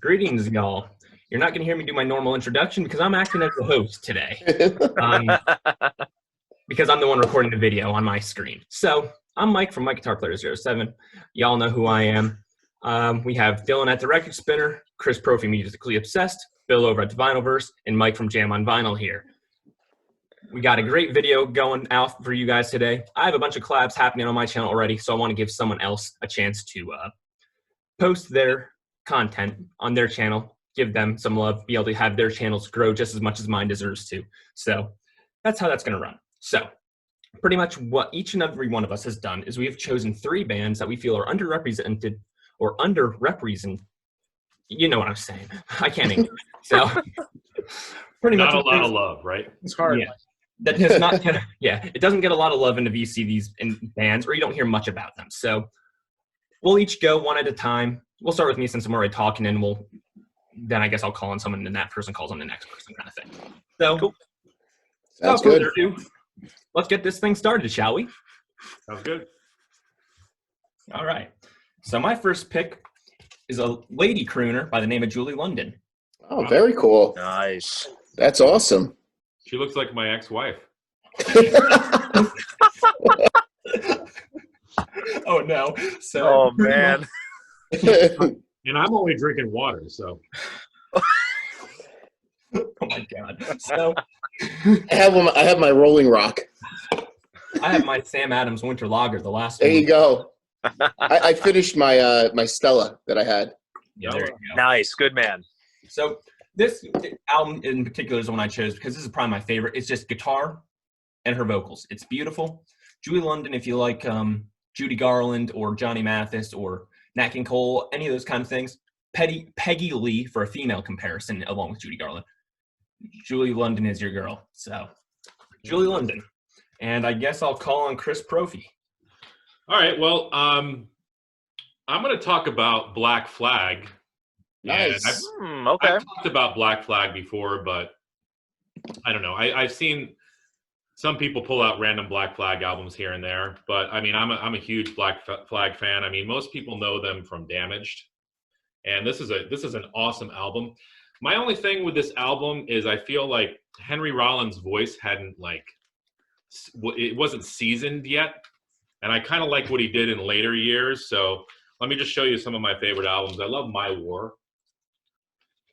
Greetings, y'all. You're not going to hear me do my normal introduction because I'm acting as the host today. Because I'm the one recording the video on my screen. So I'm Mike from MikeGuitarPlayer07. Y'all know who I am. We have Dylan at the Record Spinner, Chris Propfe, Musically Obsessed, Bill over at the Vinylverse, and Mike from Jam on Vinyl here. We got a great video going out for you guys today. I have a bunch of collabs happening on my channel already, so I want to give someone else a chance to post their content on their channel, give them some love, be able to have their channels grow just as much as mine deserves to. So that's how that's going to run. So pretty much what each and every one of us has done is we have chosen 3 bands that we feel are underrepresented or underrepresented. You know what I'm saying. I can't English. So pretty not much a lot of love, right? It's hard. Yeah. That does not, it doesn't get a lot of love in the VCVs in bands, or you don't hear much about them. So we'll each go one at a time. We'll start with me since I'm already talking, and then I guess I'll call on someone, and that person calls on the next person, kind of thing. So, Cool. Sounds good. Let's get this thing started, shall we? Sounds good. All right. So my first pick is a lady crooner by the name of Julie London. Oh, very cool. Nice. That's awesome. She looks like my ex-wife. Oh no! So, Oh man. And I'm only drinking water, so. Oh my god! So I have my Rolling Rock. I have my Sam Adams Winter Lager, the last There one. you go. I finished my my Stella that I had. Yeah, there you go. Nice. Good man. So this album in particular is the one I chose because this is probably my favorite. It's just guitar and her vocals. It's beautiful. Julie London, if you like Judy Garland or Johnny Mathis or Nat King Cole, any of those kind of things. Peggy Lee for a female comparison along with Judy Garland. Julie London is your girl. So Julie London. And I guess I'll call on Chris Propfe. All right, well, I'm going to talk about Black Flag. Nice. Okay. I've talked about Black Flag before, but I don't know. I've seen some people pull out random Black Flag albums here and there, but I mean, I'm a huge Black Flag fan. I mean, most people know them from Damaged, and this is an awesome album. My only thing with this album is I feel like Henry Rollins' voice it wasn't seasoned yet, and I kind of like what he did in later years. So let me just show you some of my favorite albums. I love My War.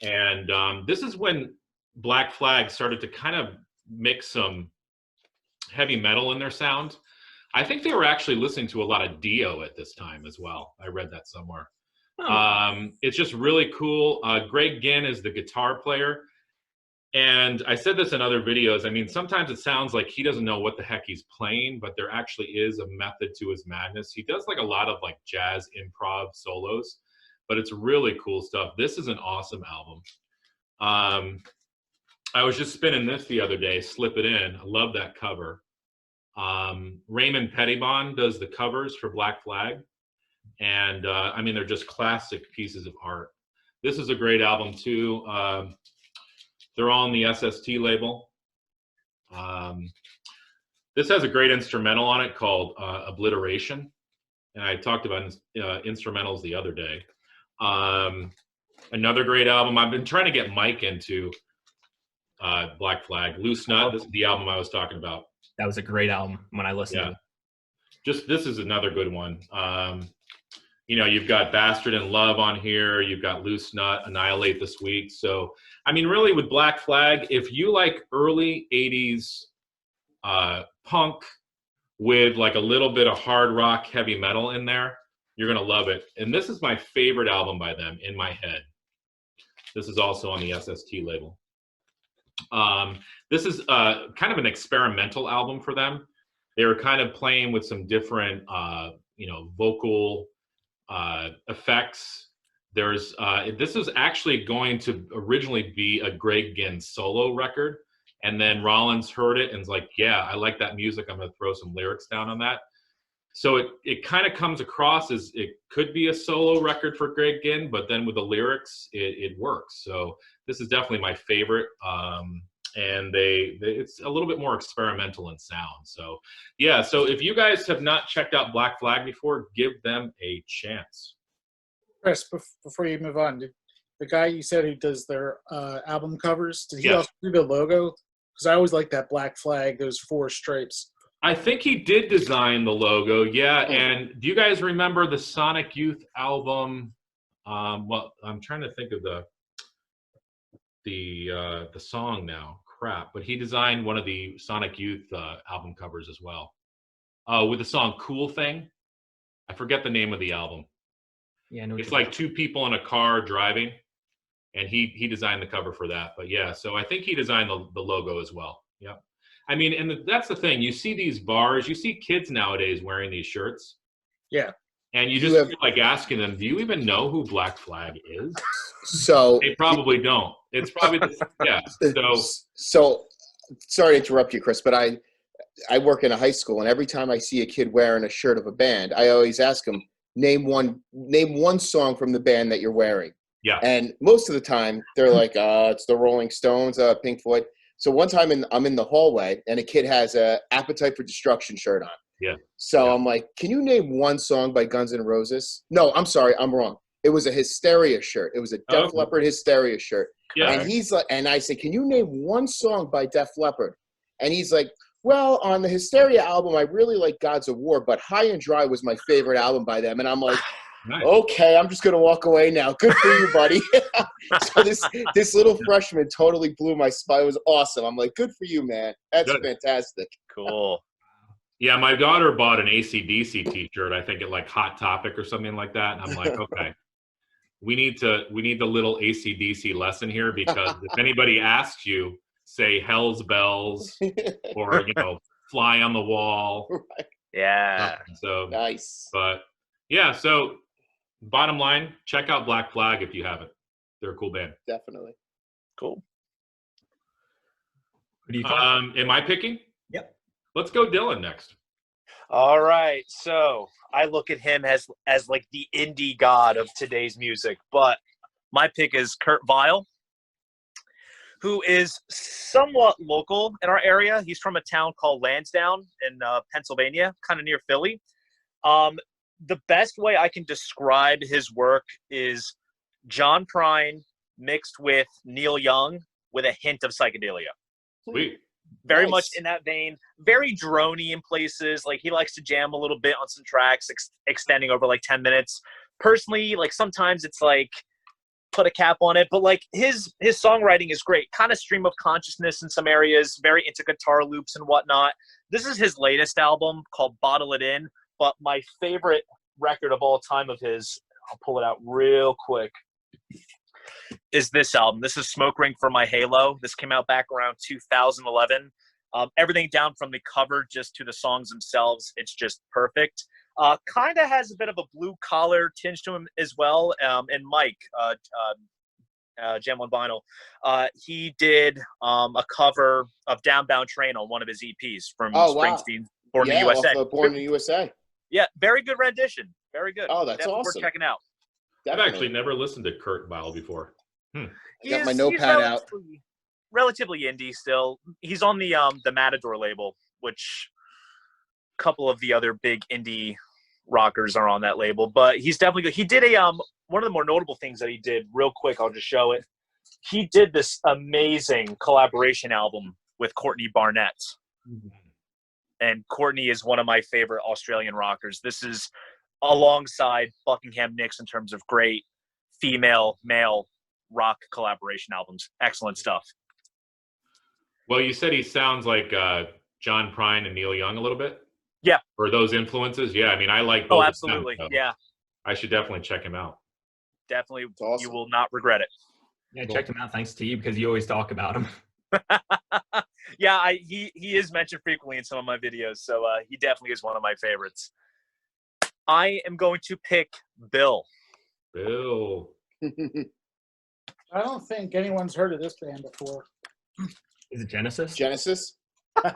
And this is when Black Flag started to kind of mix some heavy metal in their sound. I think they were actually listening to a lot of Dio at this time as well. I read that somewhere. Oh. It's just really cool. Greg Ginn is the guitar player. And I said this in other videos. I mean, sometimes it sounds like he doesn't know what the heck he's playing, but there actually is a method to his madness. He does like a lot of like jazz improv solos, but it's really cool stuff. This is an awesome album. I was just spinning this the other day, Slip It In. I love that cover. Raymond Pettibon does the covers for Black Flag. And I mean, they're just classic pieces of art. This is a great album too. They're all on the SST label. This has a great instrumental on it called Obliteration. And I talked about instrumentals the other day. Another great album. I've been trying to get Mike into Black Flag. Loose Nut, this is the album I was talking about. That was a great album when I listened to it. This is another good one. You know, you've got Bastard in Love on here. You've got Loose Nut, Annihilate This Week. So, I mean, really with Black Flag, if you like early 80s punk with like a little bit of hard rock, heavy metal in there, you're going to love it. And this is my favorite album by them, In My Head. This is also on the SST label. This is kind of an experimental album for them. They were kind of playing with some different, vocal effects. This was actually going to originally be a Greg Ginn solo record. And then Rollins heard it and was like, yeah, I like that music. I'm going to throw some lyrics down on that. So it kind of comes across as it could be a solo record for Greg Ginn, but then with the lyrics, it works. So this is definitely my favorite. And it's a little bit more experimental in sound. So yeah, so if you guys have not checked out Black Flag before, give them a chance. Chris, before you move on, the guy you said who does their album covers, did he Yes. also do the logo? Because I always like that black flag, those 4 stripes. I think he did design the logo, yeah. And do you guys remember the Sonic Youth album? Well, I'm trying to think of the song now. Crap! But he designed one of the Sonic Youth album covers as well, with the song "Cool Thing." I forget the name of the album. Yeah, I know what It's you're like 2 people in a car driving, and he designed the cover for that. But yeah, so I think he designed the logo as well. Yeah. I mean, and that's the thing. You see these bars, you see kids nowadays wearing these shirts. Yeah. And you just feel like asking them, do you even know who Black Flag is? So They probably don't. It's probably, yeah. So sorry to interrupt you, Chris, but I work in a high school, and every time I see a kid wearing a shirt of a band, I always ask them, name one song from the band that you're wearing. Yeah. And most of the time, they're like, it's the Rolling Stones, Pink Floyd. So one time I'm in the hallway, and a kid has a Appetite for Destruction shirt on. Yeah. So I'm like, can you name one song by Guns N' Roses? No, I'm sorry, I'm wrong. It was a Hysteria shirt. It was a Def Leppard Hysteria shirt. Yeah. And he's like, and I said, can you name one song by Def Leppard? And he's like, well, on the Hysteria album, I really like Gods of War, but High and Dry was my favorite album by them. And I'm like, Nice. okay, I'm just going to walk away now. Good for you, buddy. So this little freshman totally blew my spot. It was awesome. I'm like, good for you, man. That's fantastic. Cool. Yeah, my daughter bought an AC/DC t-shirt, I think at like Hot Topic or something like that. And I'm like, okay, we need the little AC/DC lesson here, because if anybody asks you, say Hell's Bells or, Fly on the Wall. Right. Yeah. So Nice. But yeah, so bottom line, check out Black Flag if you haven't. They're a cool band. Definitely. Cool. Who do you call? Am I picking? Yep. Let's go Dylan next. All right. So I look at him as like the indie god of today's music, but my pick is Kurt Vile, who is somewhat local in our area. He's from a town called Lansdowne in Pennsylvania, kind of near Philly. The best way I can describe his work is John Prine mixed with Neil Young with a hint of psychedelia. Sweet. Very Nice. much in that vein. Very droney in places. Like, he likes to jam a little bit on some tracks, extending over like 10 minutes. Personally, like, sometimes it's like, put a cap on it, but like his songwriting is great. Kind of stream of consciousness in some areas, very into guitar loops and whatnot. This is his latest album called Bottle It In, but my favorite record of all time of his, I'll pull it out real quick, is this album. This is Smoke Ring for My Halo. This came out back around 2011. Everything down from the cover just to the songs themselves, it's just perfect. Kind of has a bit of a blue-collar tinge to him as well. And Mike, Jam on Vinyl, he did a cover of Downbound Train on one of his EPs from Springsteen, Born in the USA. Born in the USA. Yeah, very good rendition. Very good. Oh, that's Definitely awesome. worth checking out. I've actually never listened to Kurt Vile before. I got my notepad out. Relatively indie still. He's on the Matador label, which a couple of the other big indie rockers are on that label. But he's definitely good. He did one of the more notable things that he did, real quick, I'll just show it. He did this amazing collaboration album with Courtney Barnett. Mm-hmm. And Courtney is one of my favorite Australian rockers. This is alongside Buckingham Nicks in terms of great female-male rock collaboration albums. Excellent stuff. Well, you said he sounds like John Prine and Neil Young a little bit? Yeah. Or those influences? Yeah, I mean, I like both. Oh, absolutely. Of them, so yeah. I should definitely check him out. Definitely. Awesome. You will not regret it. Yeah, check him out thanks to you, because you always talk about him. Yeah, he is mentioned frequently in some of my videos, so he definitely is one of my favorites. I am going to pick Bill. Bill. I don't think anyone's heard of this band before. Is it Genesis? Genesis? You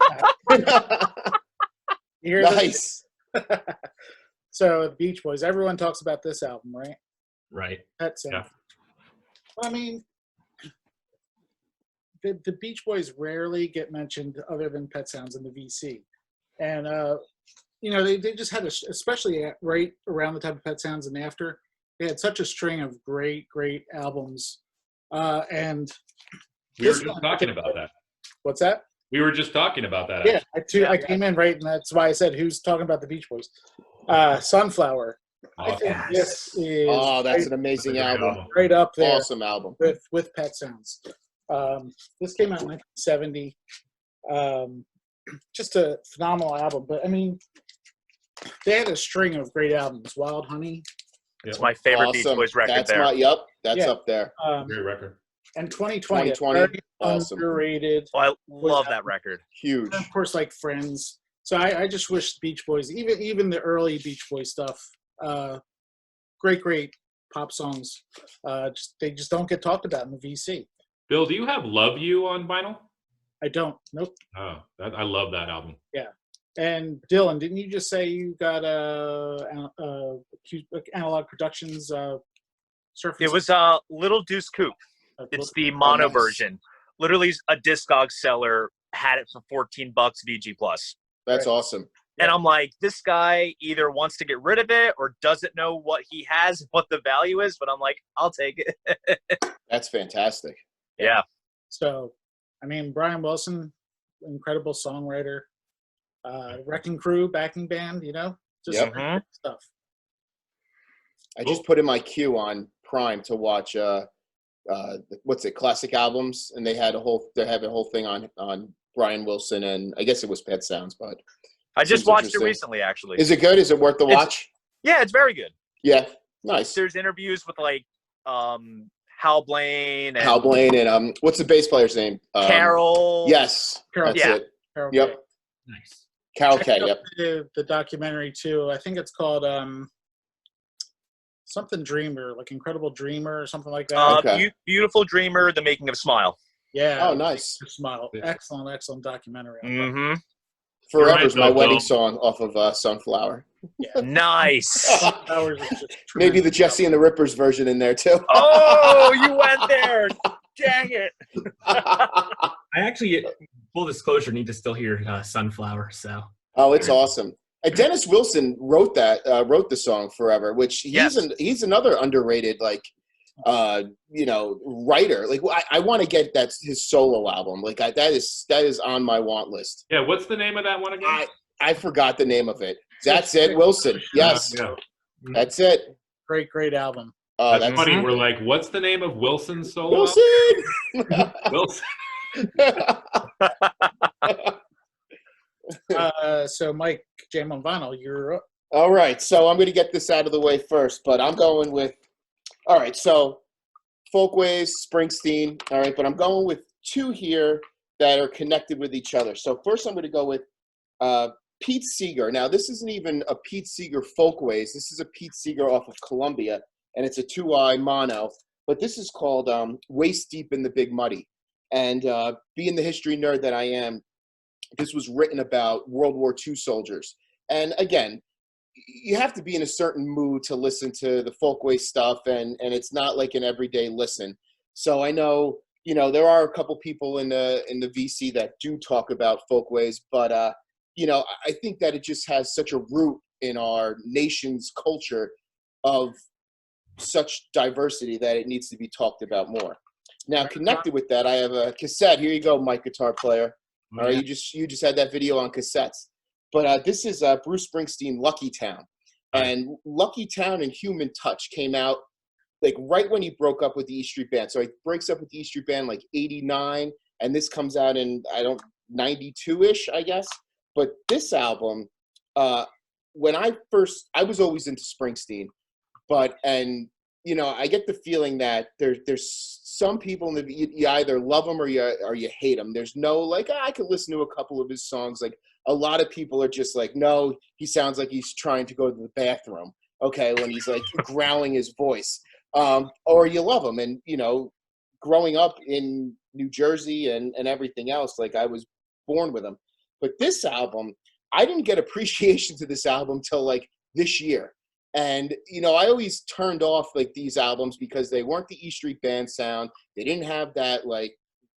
hear this? Nice. So, the Beach Boys. Everyone talks about this album, right? Right. Pet Sounds. Yeah. I mean, the Beach Boys rarely get mentioned other than Pet Sounds in the VC. And, they just had, especially right around the time of Pet Sounds and after, They had such a string of great albums. And We were this just one- talking about that. What's that? We were just talking about that. Yeah, actually. I came in right, and that's why I said who's talking about the Beach Boys. Sunflower. I think Awesome. this is Oh, that's an amazing album. right up there Awesome album. with Pet Sounds. This came out in 1970. Just a phenomenal album. But I mean, they had a string of great albums. Wild Honey. Yeah. It's my favorite Beach Awesome. Boys record That's there. that's Yeah. up there. Great record. And 2020, 2020, very awesome. underrated. Oh, I love that record. Huge. And of course, like Friends. So I just wish Beach Boys, even the early Beach Boys stuff, great pop songs. They just don't get talked about in the VC. Bill, do you have Love You on vinyl? I don't. Nope. Oh, I love that album. And Dylan, didn't you just say you got Analog Productions Surface? It was Little Deuce Coupe. It's the mono nice. version. Literally, a Discog seller had it for $14 VG Plus. That's Right. awesome. And I'm like, this guy either wants to get rid of it or doesn't know what he has, what the value is. But I'm like, I'll take it. That's fantastic. Yeah. So, I mean, Brian Wilson, incredible songwriter. Wrecking Crew, backing band, just Yep. great stuff. I just put in my queue on Prime to watch what's it, classic albums, and they have a whole thing on Brian Wilson, and I guess it was Pet Sounds, but I just Seems watched it interesting. recently, actually. is it good? Is it worth the watch? Yeah, it's very good. Yeah, nice. There's interviews with like Hal Blaine and Hal Blaine and what's the bass player's name? Carol. Yes, Carol, that's Yeah. it. Carol Yep. Kay. Nice. Carol Check K. out Yep. the documentary too. I think it's called something Dreamer, like Incredible Dreamer or something like that. Okay. Beautiful Dreamer, The Making of Smile. Yeah. Oh, nice. Smile. Yeah. Excellent documentary. Mm-hmm. Forever's my Bill. wedding song off of Sunflower. Nice. Flowers is just Maybe the tremendous. Jesse and the Rippers version in there too. Oh, you went there. Dang it. I actually, full disclosure, need to still hear Sunflower. So Oh, it's awesome. Dennis Wilson wrote the song Forever, which he's another underrated writer. Like I want to get his solo album. Like that is on my want list. Yeah, what's the name of that one again? I forgot the name of it. That's it, Wilson. Yes, Yeah. that's it. Great album. That's funny. We're like, what's the name of Wilson's solo? Wilson. Wilson. So Mike, Jam on Vinyl, you're up. All right, so I'm going to get this out of the way first, but I'm going with, all right, so Folkways, Springsteen, all right, but I'm going with two here that are connected with each other. So first I'm going to go with Pete Seeger. Now, this isn't even a Pete Seeger Folkways. This is a Pete Seeger off of Columbia, and it's a 2-eye mono, but this is called Waist Deep in the Big Muddy. And being the history nerd that I am, this was written about World War II soldiers. And again, you have to be in a certain mood to listen to the Folkways stuff, and it's not like an everyday listen. So I know, there are a couple people in the VC that do talk about Folkways, but I think that it just has such a root in our nation's culture of such diversity that it needs to be talked about more. Now, connected with that, I have a cassette. Here you go, Mike, guitar player. All right, you just had that video on cassettes. But this is Bruce Springsteen, Lucky Town. And Lucky Town and Human Touch came out like right when he broke up with the E Street Band. So he breaks up with the E Street Band like 89, and this comes out in 92-ish, I guess. But this album, when I was always into Springsteen, I get the feeling that there's some people you either love them or you hate them. There's no I could listen to a couple of his songs. Like a lot of people are just like, no, he sounds like he's trying to go to the bathroom. Okay, when he's like growling his voice, or you love him. And growing up in New Jersey and everything else, like I was born with him. But this album, I didn't get appreciation to this album till like this year. And, I always turned off like these albums because they weren't the E Street Band sound. They didn't have that like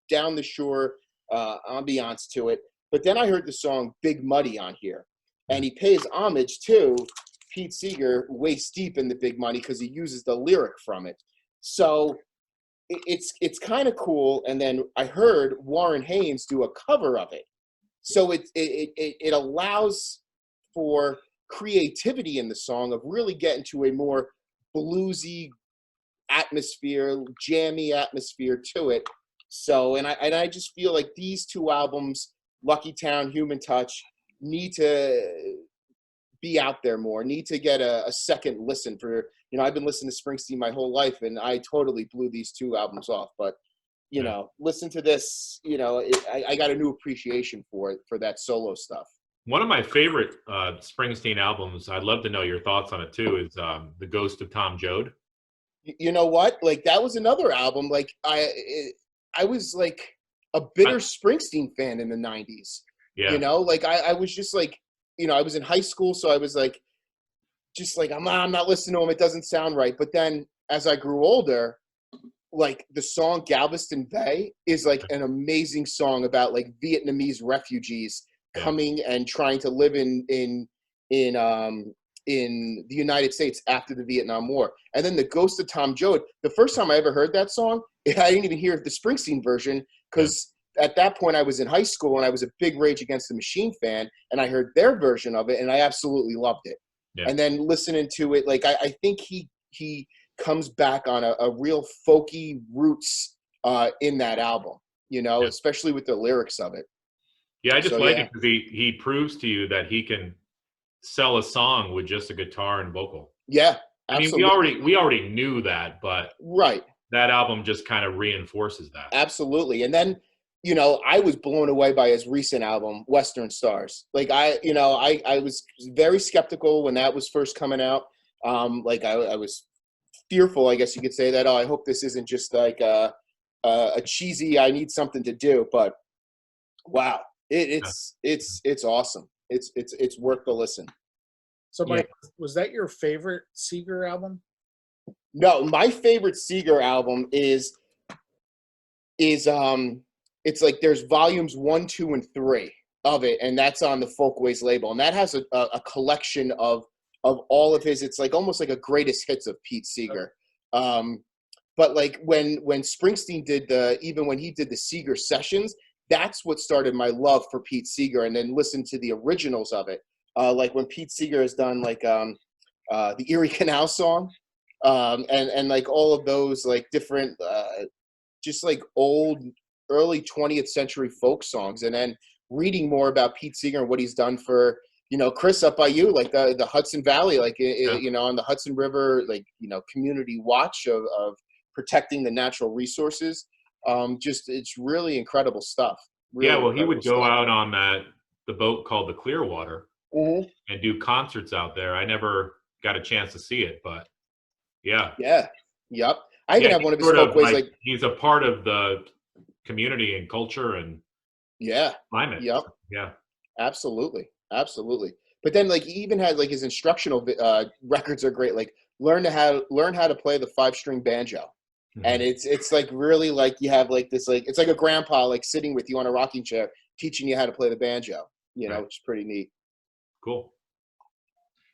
down the shore ambiance to it. But then I heard the song Big Muddy on here, and he pays homage to Pete Seeger waist deep in the Big Money because he uses the lyric from it. So it's kind of cool. And then I heard Warren Haynes do a cover of it. So it allows for creativity in the song of really getting to a more bluesy atmosphere, jammy atmosphere to it. So, and I just feel like these two albums, Lucky Town, Human Touch, need to be out there more, need to get a second listen for, I've been listening to Springsteen my whole life and I totally blew these two albums off, but listen to this, I got a new appreciation for that solo stuff. One of my favorite Springsteen albums, I'd love to know your thoughts on it too, is The Ghost of Tom Joad. You know what? Like, that was another album. Like, I was like a bitter Springsteen fan in the 90s. Yeah. Like I was just like, I was in high school, so I was like, just like, I'm not listening to him. It doesn't sound right. But then as I grew older, like the song Galveston Bay is like an amazing song about like Vietnamese refugees coming and trying to live in the United States after the Vietnam War. And then The Ghost of Tom Joad, the first time I ever heard that song, I didn't even hear the Springsteen version because at that point I was in high school and I was a big Rage Against the Machine fan, and I heard their version of it and I absolutely loved it. Yeah. And then listening to it, like I think he comes back on a real folky roots in that album, especially with the lyrics of it. Yeah, I just like it because he proves to you that he can sell a song with just a guitar and vocal. Yeah, absolutely. I mean, we already knew that, but right, that album just kind of reinforces that. Absolutely. And then, I was blown away by his recent album, Western Stars. Like I was very skeptical when that was first coming out. Like I was fearful, I guess you could say, that, I hope this isn't just like a cheesy, I need something to do. But wow, it's awesome. It's worth the listen. So, Mike, was that your favorite Seeger album? No, my favorite Seeger album is it's like there's volumes 1, 2, and 3 of it, and that's on the Folkways label, and that has a collection of all of his. It's like almost like a greatest hits of Pete Seeger. But like when Springsteen even when he did the Seeger sessions, that's what started my love for Pete Seeger, and then listen to the originals of it. Like when Pete Seeger has done like the Erie Canal song, and like all of those like different just like old early 20th century folk songs, and then reading more about Pete Seeger and what he's done for, Chris, up by you, like the Hudson Valley, like, on the Hudson River, like, community watch of protecting the natural resources. Just, it's really incredible stuff. Really he would go out on the boat called the Clearwater and do concerts out there. I never got a chance to see it, but yep. I even have one of his folkways, like he's a part of the community and culture and climate. Yep. Yeah, absolutely. But then like he even had like his instructional records are great. Like learn how to play the 5-string banjo. And it's like really like you have like this, like it's like a grandpa like sitting with you on a rocking chair teaching you how to play the banjo, which is pretty neat. Cool.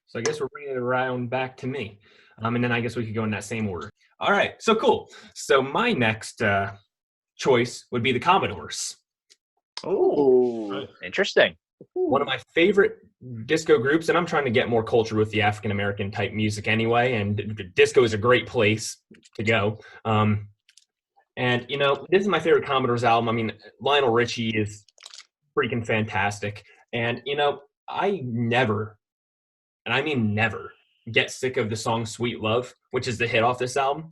So I guess we're bringing it around back to me. And then I guess we could go in that same order. All right, so cool. So my next choice would be the Commodores. Oh, interesting. One of my favorite disco groups, and I'm trying to get more culture with the African American type music anyway, and disco is a great place to go. And this is my favorite Commodores album. I mean, Lionel Richie is freaking fantastic, and I never, and I mean never, get sick of the song Sweet Love, which is the hit off this album.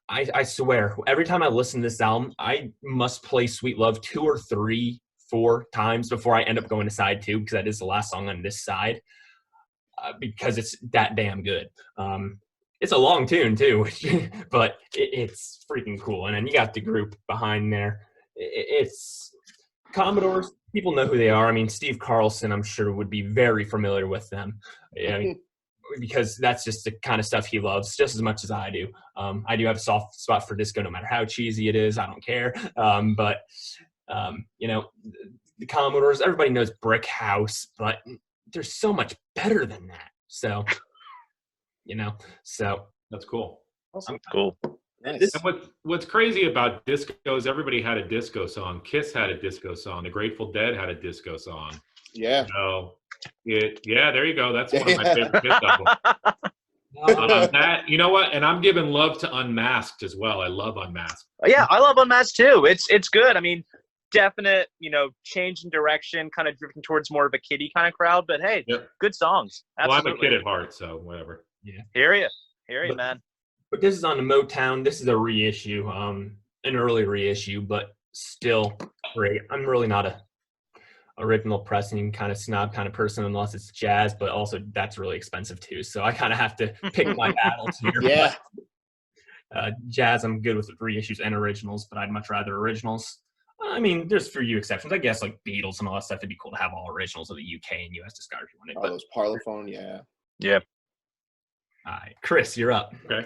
I swear, every time I listen to this album, I must play Sweet Love 2 or 3, 4 times before I end up going to side 2, because that is the last song on this side, because it's that damn good. It's a long tune too, but it's freaking cool. And then you got the group behind there. It's Commodores. People know who they are. I mean, Steve Carlson, I'm sure, would be very familiar with them. Because that's just the kind of stuff he loves just as much as I do. I do have a soft spot for disco, no matter how cheesy it is. I don't care. But the Commodores, everybody knows Brick House, but they're so much better than that. So you know. So That's cool. Awesome. Cool. Nice. And what's crazy about disco is everybody had a disco song. Kiss had a disco song. The Grateful Dead had a disco song. Yeah. Yeah, there you go. That's one of my favorite Kiss albums. That, you know what? And I'm giving love to Unmasked as well. I love Unmasked. Yeah, I love Unmasked too. It's good. I mean, definite, change in direction, kind of drifting towards more of a kiddie kind of crowd. But hey, Yep. good songs. Absolutely. Well, I'm a kid at heart, so whatever. Hear you, man. but this is on the Motown. This is a reissue, an early reissue, but still great. I'm really not a original pressing kind of snob kind of person unless it's jazz, but also that's really expensive too. So I kind of have to pick my battles here. Yeah. But, jazz, I'm good with reissues and originals, but I'd much rather originals. I mean, there's a few exceptions. I guess like Beatles and all that stuff. It'd be cool to have all originals of the UK and US discography on it. All But those Parlophone, yeah. Yeah. all right, Chris, you're up. Okay.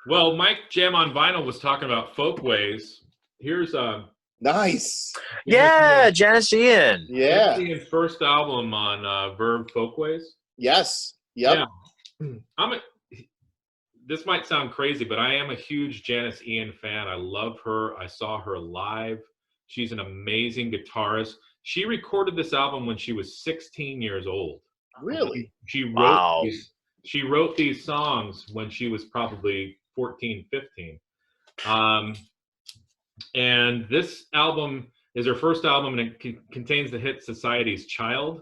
Well, Mike Jam on Vinyl was talking about Folkways. Here's Nice. Yeah, Janice Ian. Yeah. Ian's first album on Verve Folkways. Yes. Yep. Yeah. This might sound crazy, but I am a huge Janice Ian fan. I love her. I saw her live. She's an amazing guitarist. She recorded this album when she was 16 years old. Really? She wrote Wow. she wrote these songs when she was probably 14, 15. And this album is her first album, and it contains the hit Society's Child,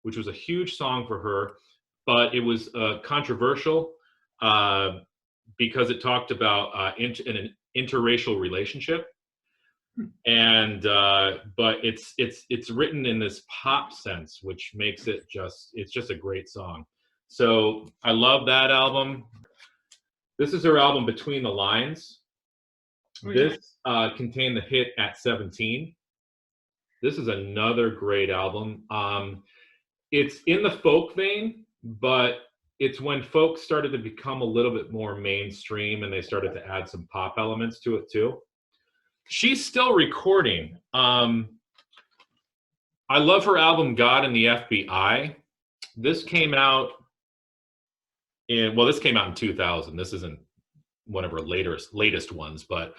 which was a huge song for her, but it was controversial because it talked about an interracial relationship. And but it's written in this pop sense, which makes it's just a great song. So I love that album. This is her album Between the Lines. This contained the hit At 17. This is another great album. It's in the folk vein, but it's when folk started to become a little bit more mainstream and they started to add some pop elements to it too. She's still recording. I love her album God and the FBI. This came out in 2000. This isn't one of her latest ones, but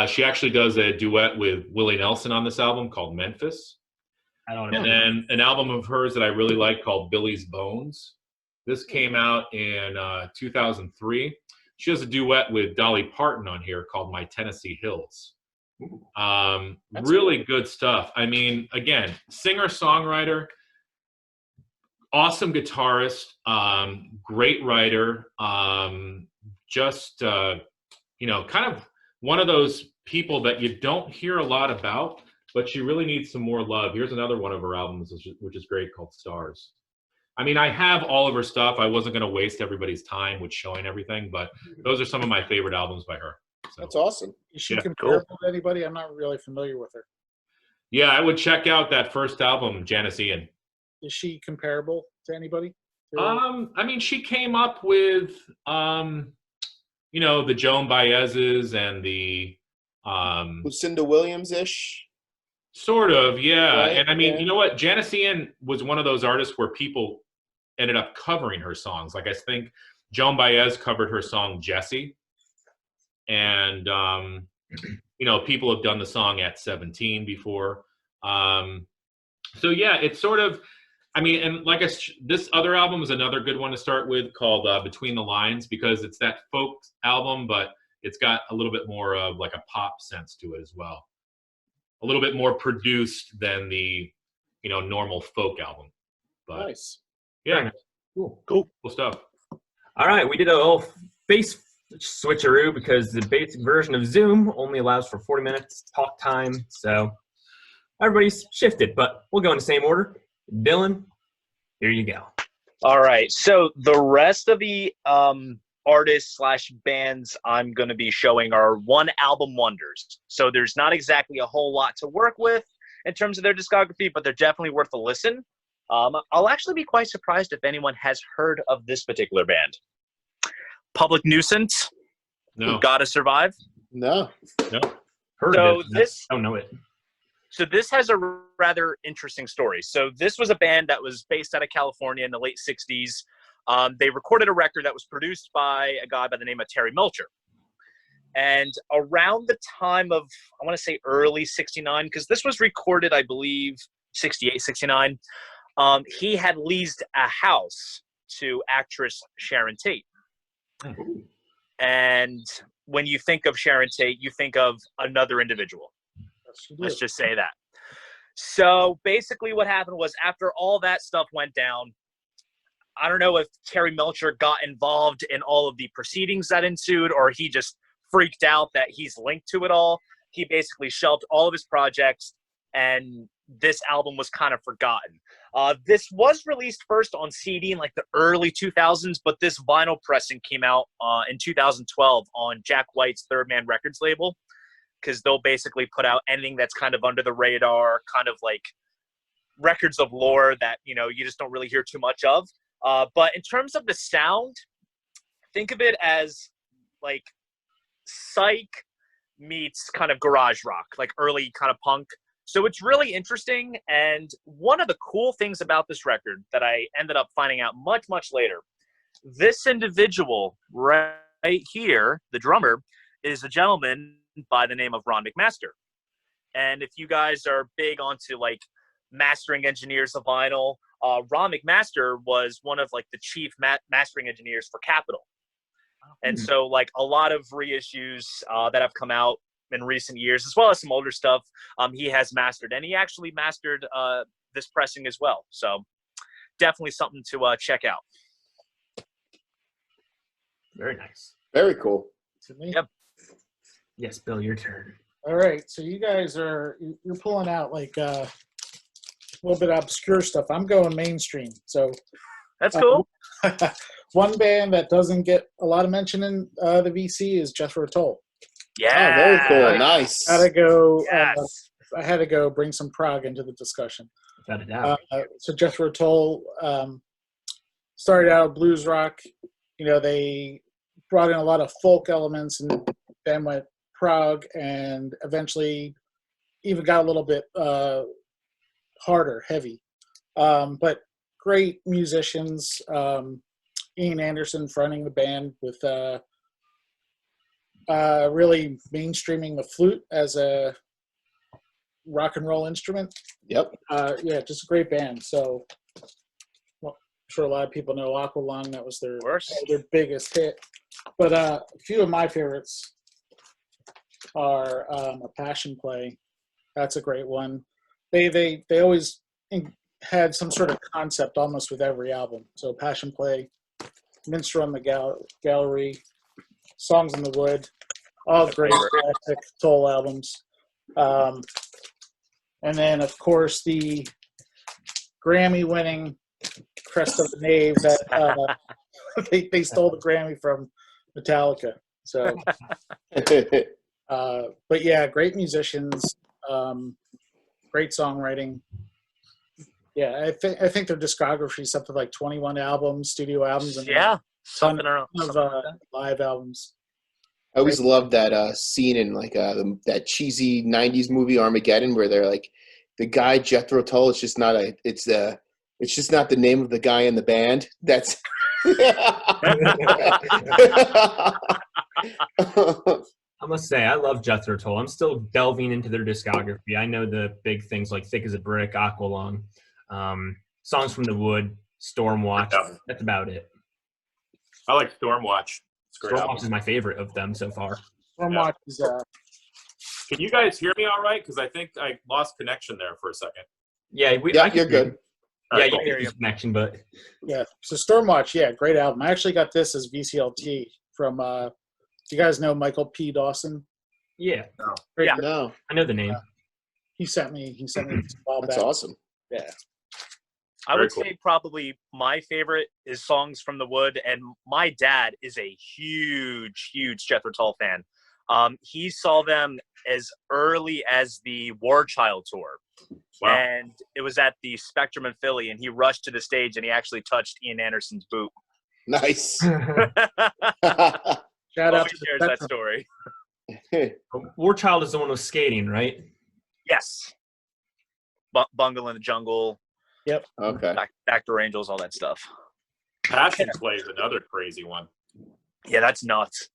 she actually does a duet with Willie Nelson on this album called Memphis. I don't know. And then an album of hers that I really like called Billy's Bones. This came out in 2003. She has a duet with Dolly Parton on here called My Tennessee Hills. Really good stuff. I mean, again, singer-songwriter, awesome guitarist, great writer, just kind of one of those people that you don't hear a lot about, but she really needs some more love. Here's another one of her albums, which is great, called Stars. I mean, I have all of her stuff. I wasn't going to waste everybody's time with showing everything, but those are some of my favorite albums by her. So, That's awesome. Is she Yeah, comparable to anybody? I'm not really familiar with her. yeah, I would check out that first album, Janice Ian. Is she comparable to anybody? I mean, she came up with, the Joan Baez's and the Lucinda Williams-ish. sort of, yeah. Right, And I mean, yeah. you know what? Janice Ian was one of those artists where people ended up covering her songs. Like I think Joan Baez covered her song Jessie. And, people have done the song At 17 before. So yeah, it's sort of, I mean, and like this other album is another good one to start with called Between the Lines, because it's that folk album, but it's got a little bit more of like a pop sense to it as well. A little bit more produced than the, normal folk album. But Nice. yeah, Cool stuff. All right, we did a little face switcheroo because the basic version of Zoom only allows for 40 minutes talk time. So everybody's shifted, but we'll go in the same order. Dylan, here you go. All right. So the rest of the artists / bands I'm going to be showing are one album wonders. So there's not exactly a whole lot to work with in terms of their discography, but they're definitely worth a listen. I'll actually be quite surprised if anyone has heard of this particular band. Public Nuisance. No. Gotta Survive. No. Heard So of it. this- I don't know it. So this has a rather interesting story. So this was a band that was based out of California in the late 60s. They recorded a record that was produced by a guy by the name of Terry Melcher. And around the time of, I want to say early 69, because this was recorded, I believe, 68, 69, he had leased a house to actress Sharon Tate. Ooh. And when you think of Sharon Tate, you think of another individual. Let's just say that. So basically what happened was after all that stuff went down, I don't know if Terry Melcher got involved in all of the proceedings that ensued, or he just freaked out that he's linked to it all. He basically shelved all of his projects, and this album was kind of forgotten. This was released first on CD in like the early 2000s, but this vinyl pressing came out in 2012 on Jack White's Third Man Records label, because they'll basically put out anything that's kind of under the radar, kind of like records of lore that, you know, you just don't really hear too much of. But in terms of the sound, think of it as like psych meets kind of garage rock, like early kind of punk. So it's really interesting. And one of the cool things about this record that I ended up finding out much, much later, this individual right here, the drummer, is a gentleman by the name of Ron McMaster. And if you guys are big onto like mastering engineers of vinyl, Ron McMaster was one of like the chief mastering engineers for Capitol. And so like a lot of reissues that have come out in recent years, as well as some older stuff, he has mastered, and he actually mastered this pressing as well. So definitely something to check out. Very nice. Very cool. To me. Yep. Yes, Bill, your turn. All right, so you guys you're pulling out like a little bit of obscure stuff. I'm going mainstream. So That's cool. One band that doesn't get a lot of mention in the VC is Jethro Tull. Yeah. Oh, very cool. Nice. I had to go bring some prog into the discussion. Without a doubt. So Jethro Tull started out blues rock. You know, they brought in a lot of folk elements and then went prog, and eventually even got a little bit harder, heavy. But great musicians. Ian Anderson fronting the band with really mainstreaming the flute as a rock and roll instrument. Yep. Yeah, just a great band. So well, I'm sure a lot of people know Aqualung. That was their biggest hit. But a few of my favorites are A Passion Play. That's a great one. They always had some sort of concept almost with every album. So Passion Play, Minstrel on the Gallery, Songs in the Wood, all great classic Toll albums. And then, of course, the Grammy-winning Crest of the Knave that they stole the Grammy from Metallica. So, but yeah, great musicians, great songwriting. Yeah, I think their discography is something like 21 albums, studio albums, and something around live albums. I always loved that scene in like that cheesy '90s movie Armageddon, where they're like, the guy Jethro Tull. It's just not the name of the guy in the band. That's. I must say, I love Jethro Tull. I'm still delving into their discography. I know the big things like Thick as a Brick, Aqualung, Songs from the Wood, Stormwatch. That's about it. I like Stormwatch. It's great. Stormwatch is my favorite of them so far. Stormwatch is. Can you guys hear me all right? Because I think I lost connection there for a second. Yeah, you're good. Yeah, you hear your connection, but yeah. So Stormwatch, yeah, great album. I actually got this as VCLT from. Do you guys know Michael P. Dawson? Yeah. No. Yeah. No. I know the name. He sent me this a while That's back. awesome. Yeah. I would say probably my favorite is Songs from the Wood, and my dad is a huge Jethro Tull fan. He saw them as early as the War Child tour. Wow. And it was at the Spectrum in Philly, and he rushed to the stage and he actually touched Ian Anderson's boot. Nice. Shout out Always to shares the that story. War Child is the one with skating, right? Yes. Bungle in the Jungle, Okay. Backdoor Angels, all that stuff. Passion Play is another crazy one. Yeah, that's nuts.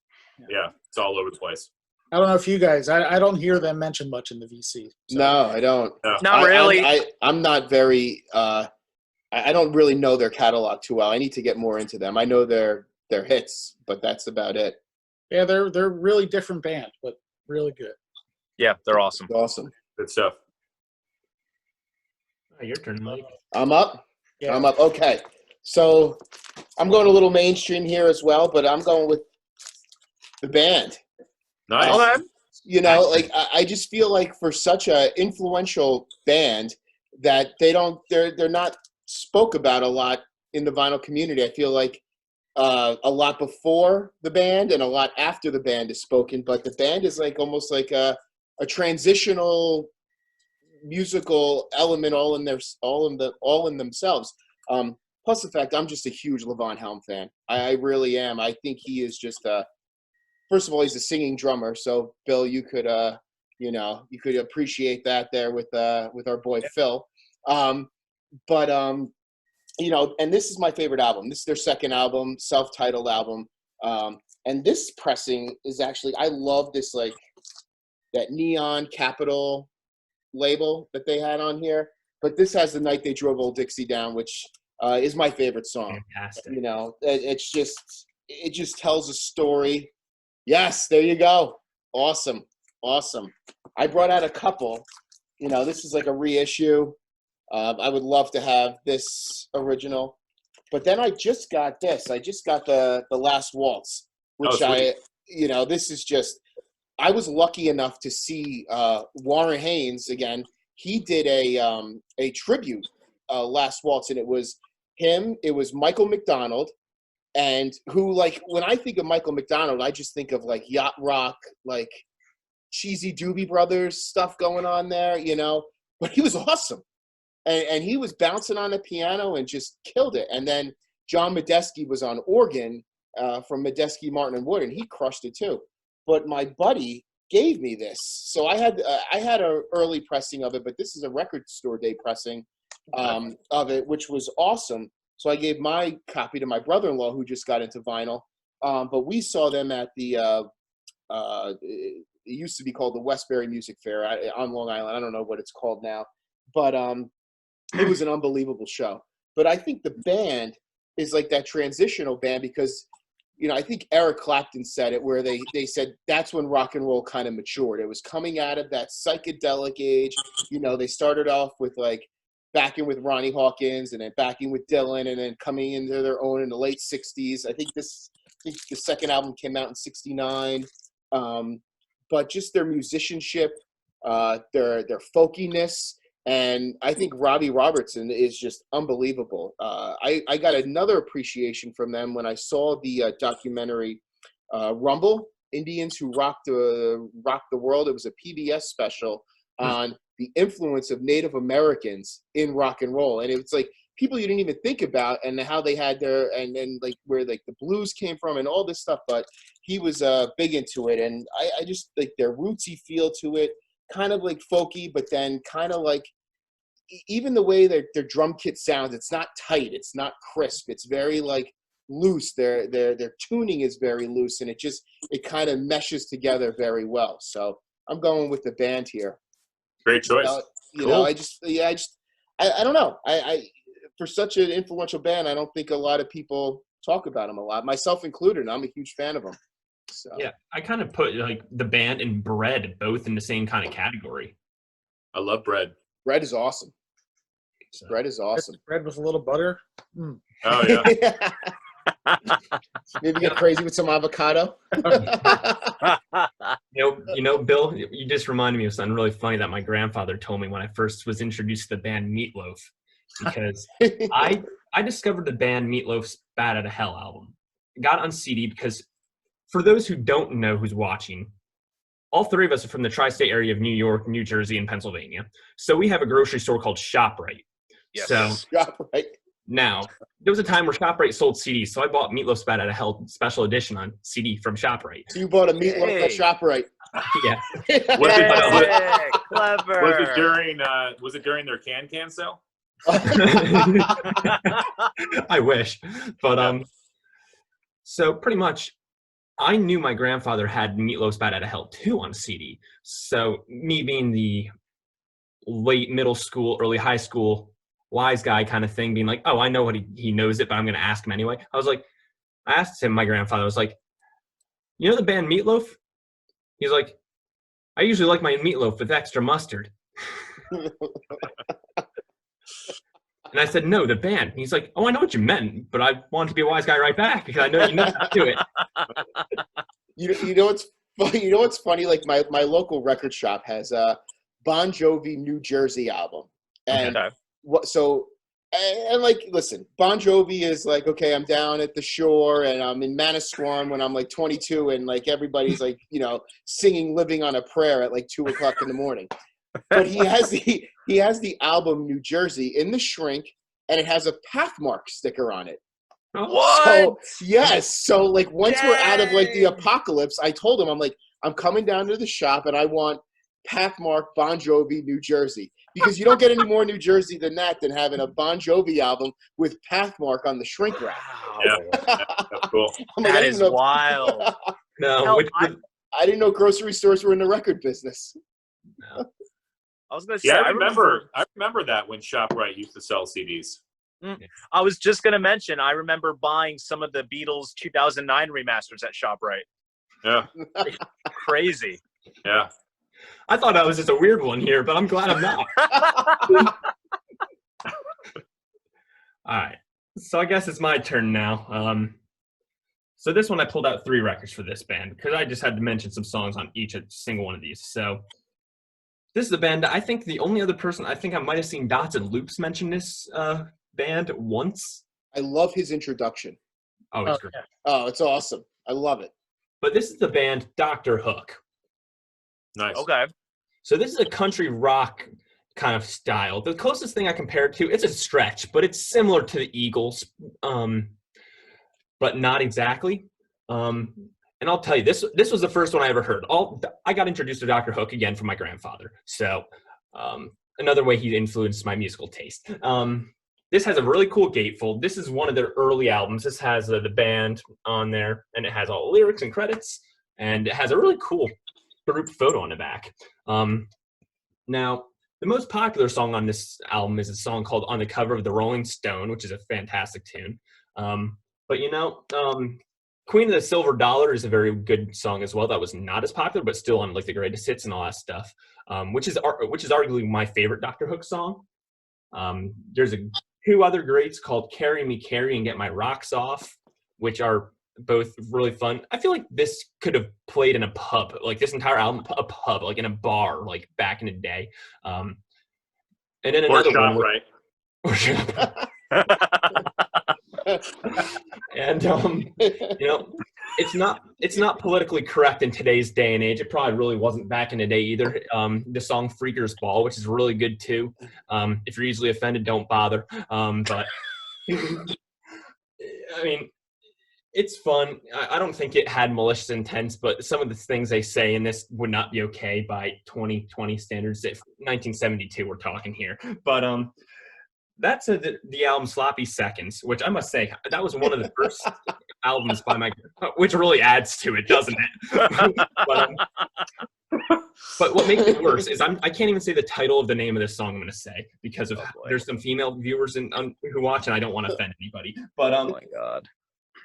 Yeah, it's all over the place. I don't know if you guys. I don't hear them mentioned much in the VC. So. No, I don't. No. Not really. I'm not very. I don't really know their catalog too well. I need to get more into them. I know their hits, but that's about it. Yeah, they're really different band, but really good. Yeah, they're awesome. Awesome. Good stuff. Oh, your turn, Mike. I'm up. Yeah. I'm up. Okay, so I'm going a little mainstream here as well, but I'm going with the band. Nice. Okay. You know, like I just feel like for such a influential band that they're not spoke about a lot in the vinyl community. I feel like a lot before the band and a lot after the band is spoken, but the band is like almost like a transitional musical element all in themselves. Plus the fact I'm just a huge Levon Helm fan. I really am. I think he is just first of all, he's a singing drummer. So Bill, you could you could appreciate that there with our boy Phil. You know, and this is my favorite album. This is their second album, self-titled album. And this pressing is actually, I love this, like, that neon capital label that they had on here. But this has The Night They Drove Old Dixie Down, which is my favorite song. Fantastic. You know, it just tells a story. Yes, there you go. Awesome. I brought out a couple. You know, this is like a reissue. I would love to have this original, but then I just got this. I just got the Last Waltz, which this is just. I was lucky enough to see Warren Haynes again. He did a tribute Last Waltz, and it was him. It was Michael McDonald, and who, like, when I think of Michael McDonald, I just think of like yacht rock, like cheesy Doobie Brothers stuff going on there, you know. But he was awesome. And he was bouncing on the piano and just killed it. And then John Medeski was on organ from Medeski, Martin, and Wood, and he crushed it too. But my buddy gave me this. So I had an early pressing of it, but this is a record store day pressing of it, which was awesome. So I gave my copy to my brother-in-law who just got into vinyl. But we saw them at the it used to be called the Westbury Music Fair on Long Island. I don't know what it's called now. But it was an unbelievable show. But I think the band is like that transitional band because, you know, I think Eric Clapton said it where they said that's when rock and roll kind of matured. It was coming out of that psychedelic age. You know, they started off with like backing with Ronnie Hawkins and then backing with Dylan and then coming into their own in the late 60s. I think the second album came out in 69. But just their musicianship, their folkiness, and I think Robbie Robertson is just unbelievable. I got another appreciation from them when I saw the documentary Rumble, Indians Who Rocked the World. It was a PBS special on the influence of Native Americans in rock and roll. And it's like people you didn't even think about and how they had their, and then like where like the blues came from and all this stuff. But he was big into it. And I just like their rootsy feel to it, kind of like folky, but then kind of like, even the way their drum kit sounds, it's not tight, it's not crisp, it's very like loose. Their tuning is very loose, and it kind of meshes together very well. So I'm going with the band here. Great choice. You know, I don't know. I for such an influential band, I don't think a lot of people talk about them a lot, myself included. And I'm a huge fan of them. So yeah, I kind of put like the band and Bread both in the same kind of category. I love Bread. Bread is awesome. Bread is awesome. Bread with a little butter. Mm. Oh yeah. Maybe get crazy with some avocado. You know, Bill, you just reminded me of something really funny that my grandfather told me when I first was introduced to the band Meatloaf, because I discovered the band Meatloaf's Bad Outta Hell album. Got on CD because, for those who don't know who's watching, all three of us are from the tri-state area of New York, New Jersey, and Pennsylvania. So we have a grocery store called ShopRite. Yes. So ShopRite. Now, there was a time where ShopRite sold CDs, so I bought Meatloaf's Bad Outta Hell special edition on CD from ShopRite. So you bought a Meatloaf at ShopRite. Yeah. Was Clever. it during their can sale? I wish. But so pretty much I knew my grandfather had Meatloaf's Bad Out of Hell 2 on CD. So me being the late middle school, early high school wise guy kind of thing, being like, oh, I know what he knows it, but I'm going to ask him anyway. I asked him, my grandfather, I was like, you know the band Meatloaf? He's like, I usually like my meatloaf with extra mustard. And I said, no, the band. He's like, oh, I know what you meant, but I wanted to be a wise guy right back because I know you know how to do it. You know what's funny? You know what's funny? Like my local record shop has a Bon Jovi New Jersey album, and like, listen, Bon Jovi is like, okay, I'm down at the shore and I'm in Manasquan when I'm like 22, and like everybody's like, you know, singing "Living on a Prayer" at like 2:00 in the morning. But he has the album New Jersey in the shrink, and it has a Pathmark sticker on it. What? So, yes. So like once we're out of like the apocalypse, I told him, I'm like, I'm coming down to the shop and I want Pathmark Bon Jovi New Jersey, because you don't get any more New Jersey than that, than having a Bon Jovi album with Pathmark on the shrink wrap. Yeah, that's cool. Like, That is wild. No, Hell, I didn't know grocery stores were in the record business. I was gonna say, Yeah, I remember that when ShopRite used to sell CDs. I was just gonna mention, I remember buying some of the Beatles 2009 remasters at ShopRite. Yeah. Crazy. Yeah. I thought I was just a weird one here, but I'm glad I'm not. All right. So I guess it's my turn now. So this one I pulled out 3 records for this band because I just had to mention some songs on each single one of these. So this is a band, I think the only other person, I think I might have seen Dots and Loops mention this band once. I love his introduction. Oh, it's great. Oh, it's awesome. I love it. But this is the band Dr. Hook. Nice. Okay. So this is a country rock kind of style. The closest thing I compare it to, it's a stretch, but it's similar to the Eagles, but not exactly. And I'll tell you, this was the first one I ever heard. I got introduced to Dr. Hook again from my grandfather. So another way he influenced my musical taste. This has a really cool gatefold. This is one of their early albums. This has the band on there, and it has all the lyrics and credits, and it has a really cool group photo on the back. Now, the most popular song on this album is a song called On the Cover of the Rolling Stone, which is a fantastic tune. But you know, Queen of the Silver Dollar is a very good song as well. That was not as popular, but still on like the greatest hits and all that stuff, which is arguably my favorite Dr. Hook song. There's 2 other greats called Carry Me Carry and Get My Rocks Off, which are both really fun. I feel like this could have played in a pub, like this entire album, a pub, like in a bar, like back in the day. And then another one, right? And you know, it's not politically correct in today's day and age. It probably really wasn't back in the day either. The song Freaker's Ball, which is really good too. If you're easily offended, don't bother. But I mean, it's fun. I don't think it had malicious intents, but some of the things they say in this would not be okay by 2020 standards. If 1972, we're talking here. But that's the album Sloppy Seconds, which I must say, that was one of the first albums by my, which really adds to it, doesn't it? But what makes it worse is I can't even say the title of the name of this song I'm going to say because of there's some female viewers who watch, and I don't want to offend anybody. But oh my God.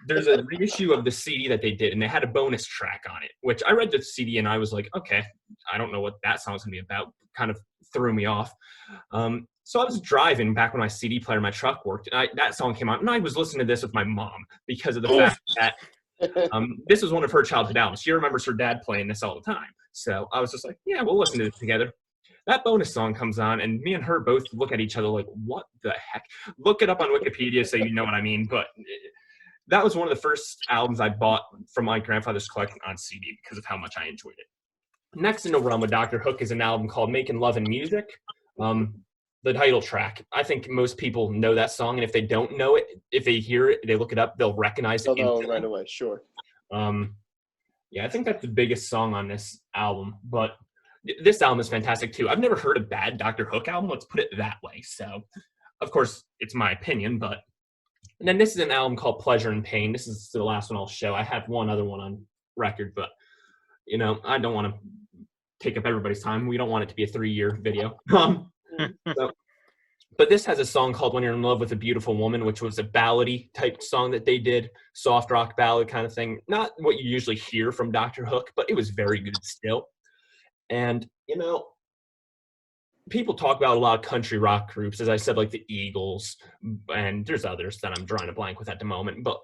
There's a reissue of the CD that they did, and they had a bonus track on it, which I read the CD and I was like, okay, I don't know what that song's going to be about. Kind of threw me off. So I was driving back when my CD player in my truck worked, and that song came out, and I was listening to this with my mom because of the fact that this was one of her childhood albums. She remembers her dad playing this all the time. So I was just like, yeah, we'll listen to this together. That bonus song comes on, and me and her both look at each other like, what the heck? Look it up on Wikipedia so you know what I mean. But that was one of the first albums I bought from my grandfather's collection on CD because of how much I enjoyed it. Next in the realm of Dr. Hook is an album called Making Love and Music. The title track. I think most people know that song, and if they don't know it, if they hear it, they look it up, they'll recognize it. They'll know right away, sure. Yeah, I think that's the biggest song on this album, but this album is fantastic too. I've never heard a bad Dr. Hook album, let's put it that way. So of course, it's my opinion, but. And then this is an album called Pleasure and Pain. This is the last one I'll show. I have one other one on record, but, you know, I don't want to take up everybody's time. We don't want it to be a 3-year video. But this has a song called When You're in Love with a Beautiful Woman, which was a ballady type song that they did, soft rock ballad kind of thing. Not what you usually hear from Dr. Hook, but it was very good still. And, you know, people talk about a lot of country rock groups, as I said, like the Eagles, and there's others that I'm drawing a blank with at the moment. But,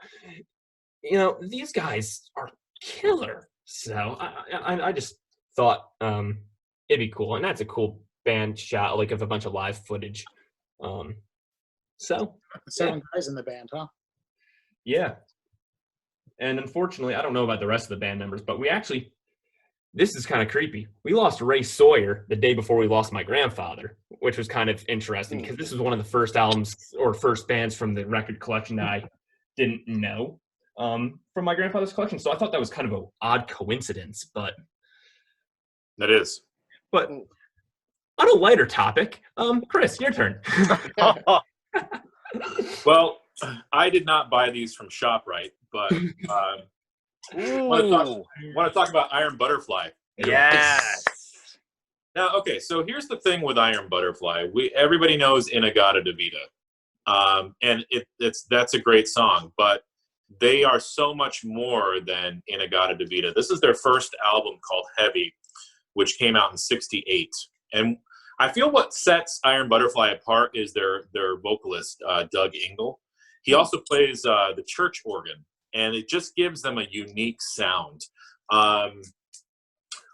you know, these guys are killer. So I just thought it'd be cool. And that's a cool band shot, like of a bunch of live footage. So 7 guys in the band, huh? Yeah. And unfortunately, I don't know about the rest of the band members, but this is kind of creepy. We lost Ray Sawyer the day before we lost my grandfather, which was kind of interesting because this was one of the first albums or first bands from the record collection that I didn't know from my grandfather's collection. So I thought that was kind of an odd coincidence, but. That is. But on a lighter topic, Chris, your turn. Well, I did not buy these from ShopRite, but I want to talk about Iron Butterfly. Yes. Now, okay, so here's the thing with Iron Butterfly. Everybody knows In-A-Gadda-Da-Vida, and that's a great song, but they are so much more than In-A-Gadda-Da-Vida. This is their first album called Heavy, which came out in '68, and I feel what sets Iron Butterfly apart is their vocalist, Doug Ingle. He also plays the church organ, and it just gives them a unique sound.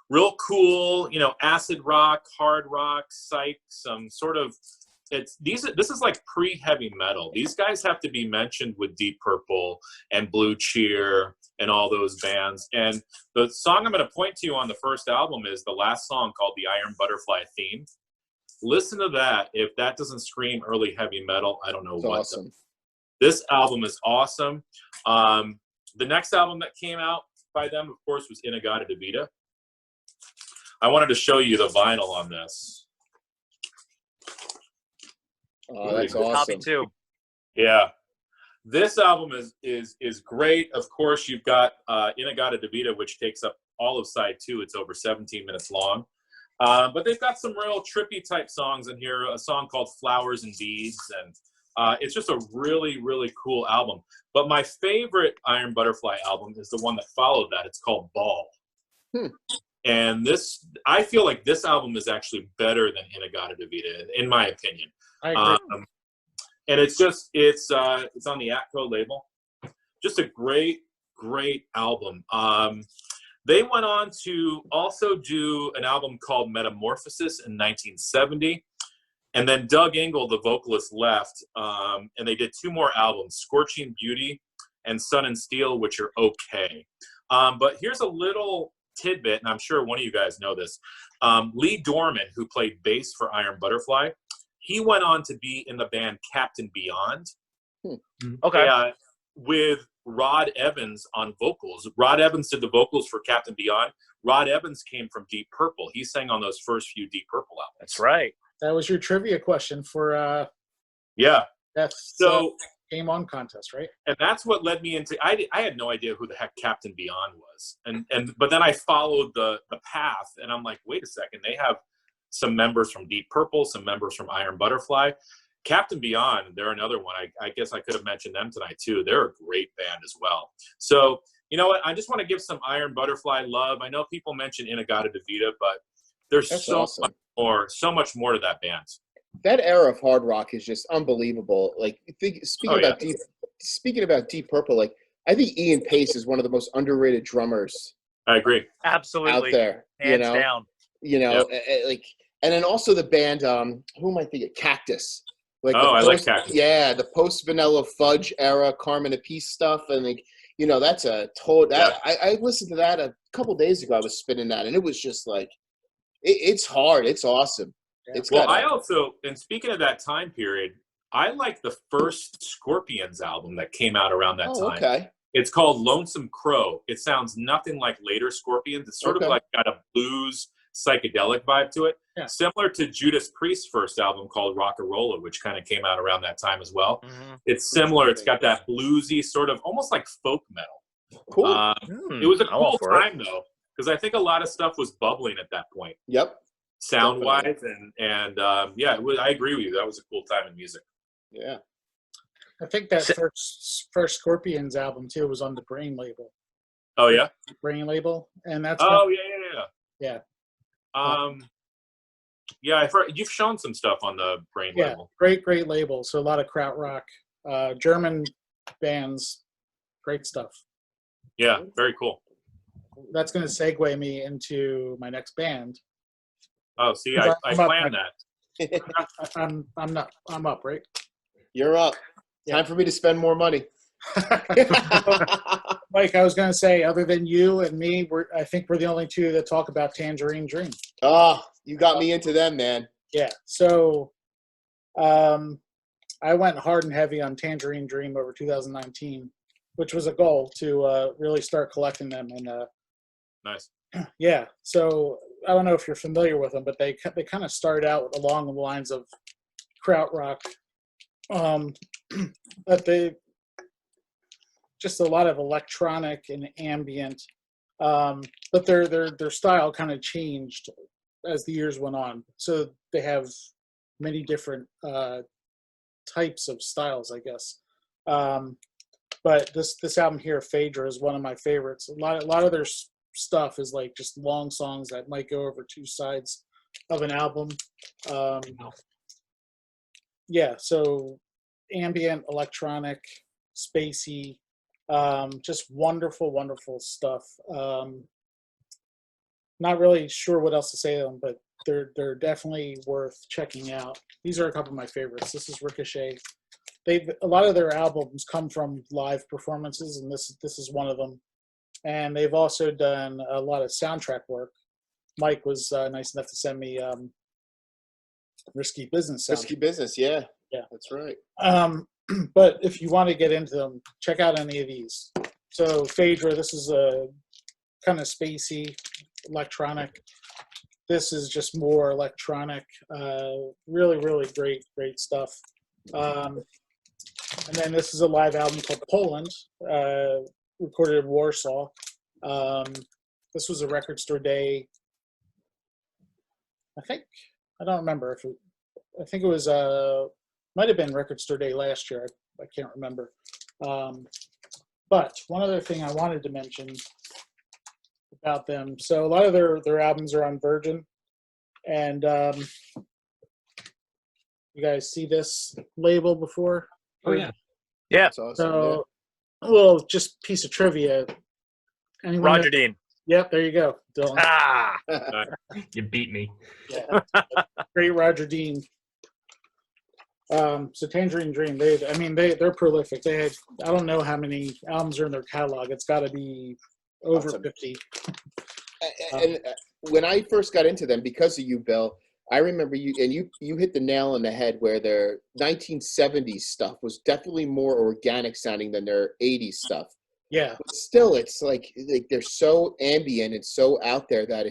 Real cool, you know, acid rock, hard rock, psych, some sort of this is like pre-heavy metal. These guys have to be mentioned with Deep Purple and Blue Cheer and all those bands. And the song I'm going to point to you on the first album is the last song called the Iron Butterfly Theme. Listen to that. If that doesn't scream early heavy metal, I don't know what awesome. This album is awesome. The next album that came out by them, of course, was In-A-Gadda-Da-Vida. I wanted to show you the vinyl on this. Oh, that's awesome. Copy too. Yeah. This album is great. Of course, you've got In-A-Gadda-Da-Vida, which takes up all of side 2. It's over 17 minutes long. But they've got some real trippy type songs in here, a song called Flowers and Beads, and it's just a really, really cool album. But my favorite Iron Butterfly album is the one that followed that. It's called Ball. And I feel like this album is actually better than In-A-Gadda-Da-Vida, in my opinion. I agree. And it's on the Atco label. Just a great, great album. They went on to also do an album called Metamorphosis in 1970. And then Doug Ingle, the vocalist, left. And they did 2 more albums, Scorching Beauty and Sun and Steel, which are okay. But here's a little tidbit, and I'm sure one of you guys know this. Lee Dorman, who played bass for Iron Butterfly, he went on to be in the band Captain Beyond. Okay. With Rod Evans on vocals. Rod Evans did the vocals for Captain Beyond. Rod Evans came from Deep Purple. He sang on those first few Deep Purple albums. That's right. That was your trivia question for Yeah. that's So Game On contest, right? and that's what led me into I had no idea who the heck Captain Beyond was. But then I followed the path, and I'm like, wait a second, they have some members from Deep Purple, some members from Iron Butterfly. Captain Beyond, they're another one. I guess I could have mentioned them tonight too. They're a great band as well. So, you know what? I just want to give some Iron Butterfly love. I know people mention In-A-Gadda-Da-Vida, but there's so much more to that band. That era of hard rock is just unbelievable. Like speaking about Deep Purple, like I think Ian Pace is one of the most underrated drummers. I agree. Absolutely. Out there, Hands down. Like, and then also the band, who am I thinking? Cactus. Like I like Cactus. Yeah, the post Vanilla Fudge era, Carmen Apiece stuff, and like, that's a total. I listened to that a couple days ago. I was spinning that, and it was just like, it's hard. It's awesome. Yeah. I also, and speaking of that time period, I like the first Scorpions album that came out around that time. Okay. It's called Lonesome Crow. It sounds nothing like later Scorpions. It's sort of like got a blues psychedelic vibe to it. Yeah. Similar to Judas Priest's first album called Rock-A-Rolla, which kind of came out around that time as well. Mhm. It's similar. It's got that bluesy sort of almost like folk metal. Cool. It was a I'm all cool for it. time though, because I think a lot of stuff was bubbling at that point, Yep. sound wise, and yeah, I agree with you. That was a cool time in music. Yeah. I think that first Scorpions album too was on the Brain label. Oh yeah. Brain label, and that's Yeah. Yeah, I've heard you've shown some stuff on the Brain label. Great label. So a lot of krautrock, German bands, great stuff. Yeah, very cool. That's going to segue me into my next band. Oh, see, I planned that. I'm up, right? You're up. Time for me to spend more money. Mike, I was going to say, other than you and me, I think we're the only two that talk about Tangerine Dream. Oh, you got me into them, man. Yeah. So I went hard and heavy on Tangerine Dream over 2019, which was a goal to really start collecting them. And nice. Yeah. So I don't know if you're familiar with them, but they kind of started out along the lines of krautrock, but they just a lot of electronic and ambient. But their style kind of changed as the years went on. So they have many different types of styles, I guess. But this album here, Phaedra, is one of my favorites. A lot of their stuff is like just long songs that might go over two sides of an album. Yeah, so ambient, electronic, spacey, just wonderful stuff. Not really sure what else to say to them, but they're definitely worth checking out. These are a couple of my favorites. This is Ricochet. A lot of their albums come from live performances, and this is one of them. And they've also done a lot of soundtrack work. Mike was nice enough to send me Risky Business soundtrack. Risky Business, yeah, that's right. But if you want to get into them, check out any of these. So Phaedra, this is a kind of spacey, electronic. This is just more electronic. Really great stuff. And then this is a live album called Poland, recorded in Warsaw. This was a Record Store Day. I don't remember I think it was might have been Record Store Day last year. I can't remember. But one other thing I wanted to mention about them. So a lot of their albums are on Virgin, and you guys see this label before? Oh yeah. That's awesome. So, well, just piece of trivia. Anyone Roger Dean. Yep, there you go, Dylan. Ah, You beat me. Yeah. Great Roger Dean. So Tangerine Dream, they're prolific. They had, I don't know how many albums are in their catalog. It's got to be over 50. And when I first got into them, because of you, Bill, I remember you hit the nail on the head where their 1970s stuff was definitely more organic sounding than their 80s stuff. Yeah. But still, it's like they're so ambient and so out there that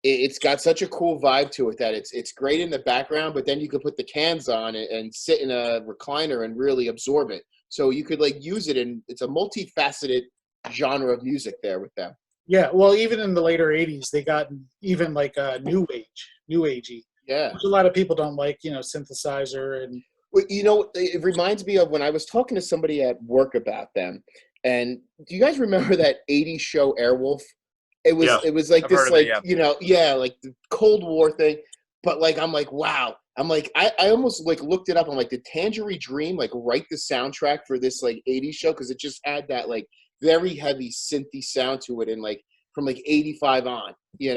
it's got such a cool vibe to it that it's great in the background, but then you could put the cans on and sit in a recliner and really absorb it. So you could use it, and it's a multifaceted genre of music there with them. Yeah, well, even in the later 80s, they got even new agey. Yeah. Which a lot of people don't like, synthesizer and. Well, it reminds me of when I was talking to somebody at work about them. And do you guys remember that 80s show Airwolf? It was like I've this, heard of it, like the Cold War thing. But I'm like, wow. I'm like, I almost looked it up. I'm like, did Tangerine Dream write the soundtrack for this 80s show? Because it just had that very heavy synthy sound to it, and from 85 on, I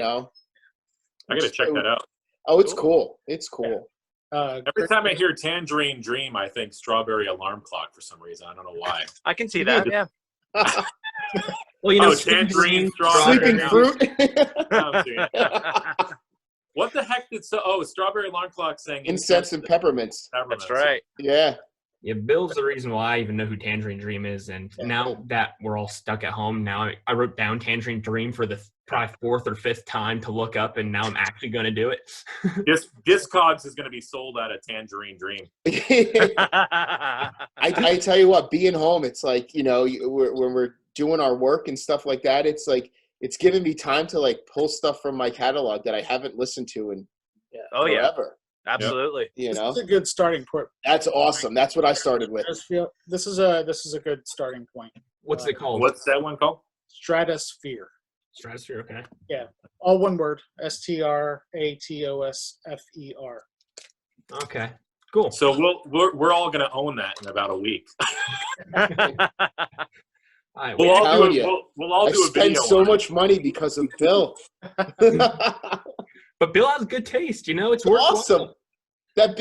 gotta check that out. Oh, it's cool. It's cool. Every time I hear Tangerine Dream, I think Strawberry Alarm Clock for some reason. I don't know why. I can see that. Yeah. Well, Tangerine, Sleeping fruit. What the heck did Strawberry Alarm Clock sing? Incense and peppermints. That's right. Yeah. Yeah, Bill's the reason why I even know who Tangerine Dream is, and now that we're all stuck at home, now I wrote down Tangerine Dream for the probably 4th or 5th time to look up, and now I'm actually going to do it. Discogs is going to be sold out of Tangerine Dream. I tell you what, being home, it's like, when we're doing our work and stuff like that, it's like it's giving me time to like pull stuff from my catalog that I haven't listened to in forever. Absolutely. This is a good starting point. That's awesome. That's what I started with. This is a good starting point. What's it called? What's that one called? Stratosphere. Stratosphere, okay. Yeah. All one word. STRATOSFER. Okay. Cool. So we're all going to own that in about a week. Right, we'll all do a video. I spend so much money because of Bill. But Bill has good taste, it's awesome.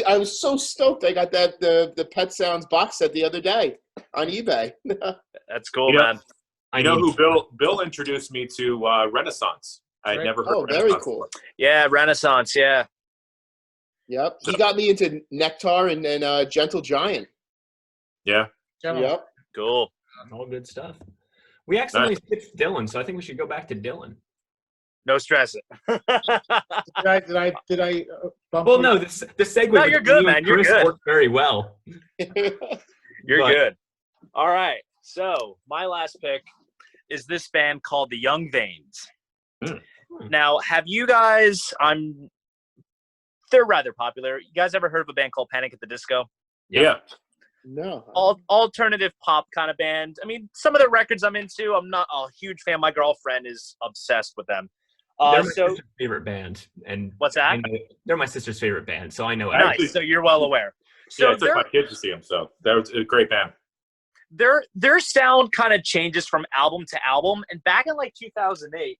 I was so stoked. I got the Pet Sounds box set the other day on eBay. That's cool, man. Who Bill introduced me to Renaissance. I had never heard of Renaissance. Very cool. Yeah, Renaissance, yeah. Yep. He got me into Nectar and Gentle Giant. Yeah. Yep. Cool. All good stuff. We accidentally skipped Dylan, so I think we should go back to Dylan. No stress. Did I bump Well, you? no, the segue. No, you're good, man. You're good. Worked very well. You're good. All right. So my last pick is this band called the Young Vanes. Now, have you guys? They're rather popular. You guys ever heard of a band called Panic at the Disco? Yeah. No. Alternative pop kind of band. I mean, some of the records I'm into, I'm not a huge fan. My girlfriend is obsessed with them. They're my sister's favorite band. And what's that? They're my sister's favorite band, so I know it. Nice. So you're well aware. So I took my kids to see them, so they're a great band. Their sound kind of changes from album to album. And back in like 2008,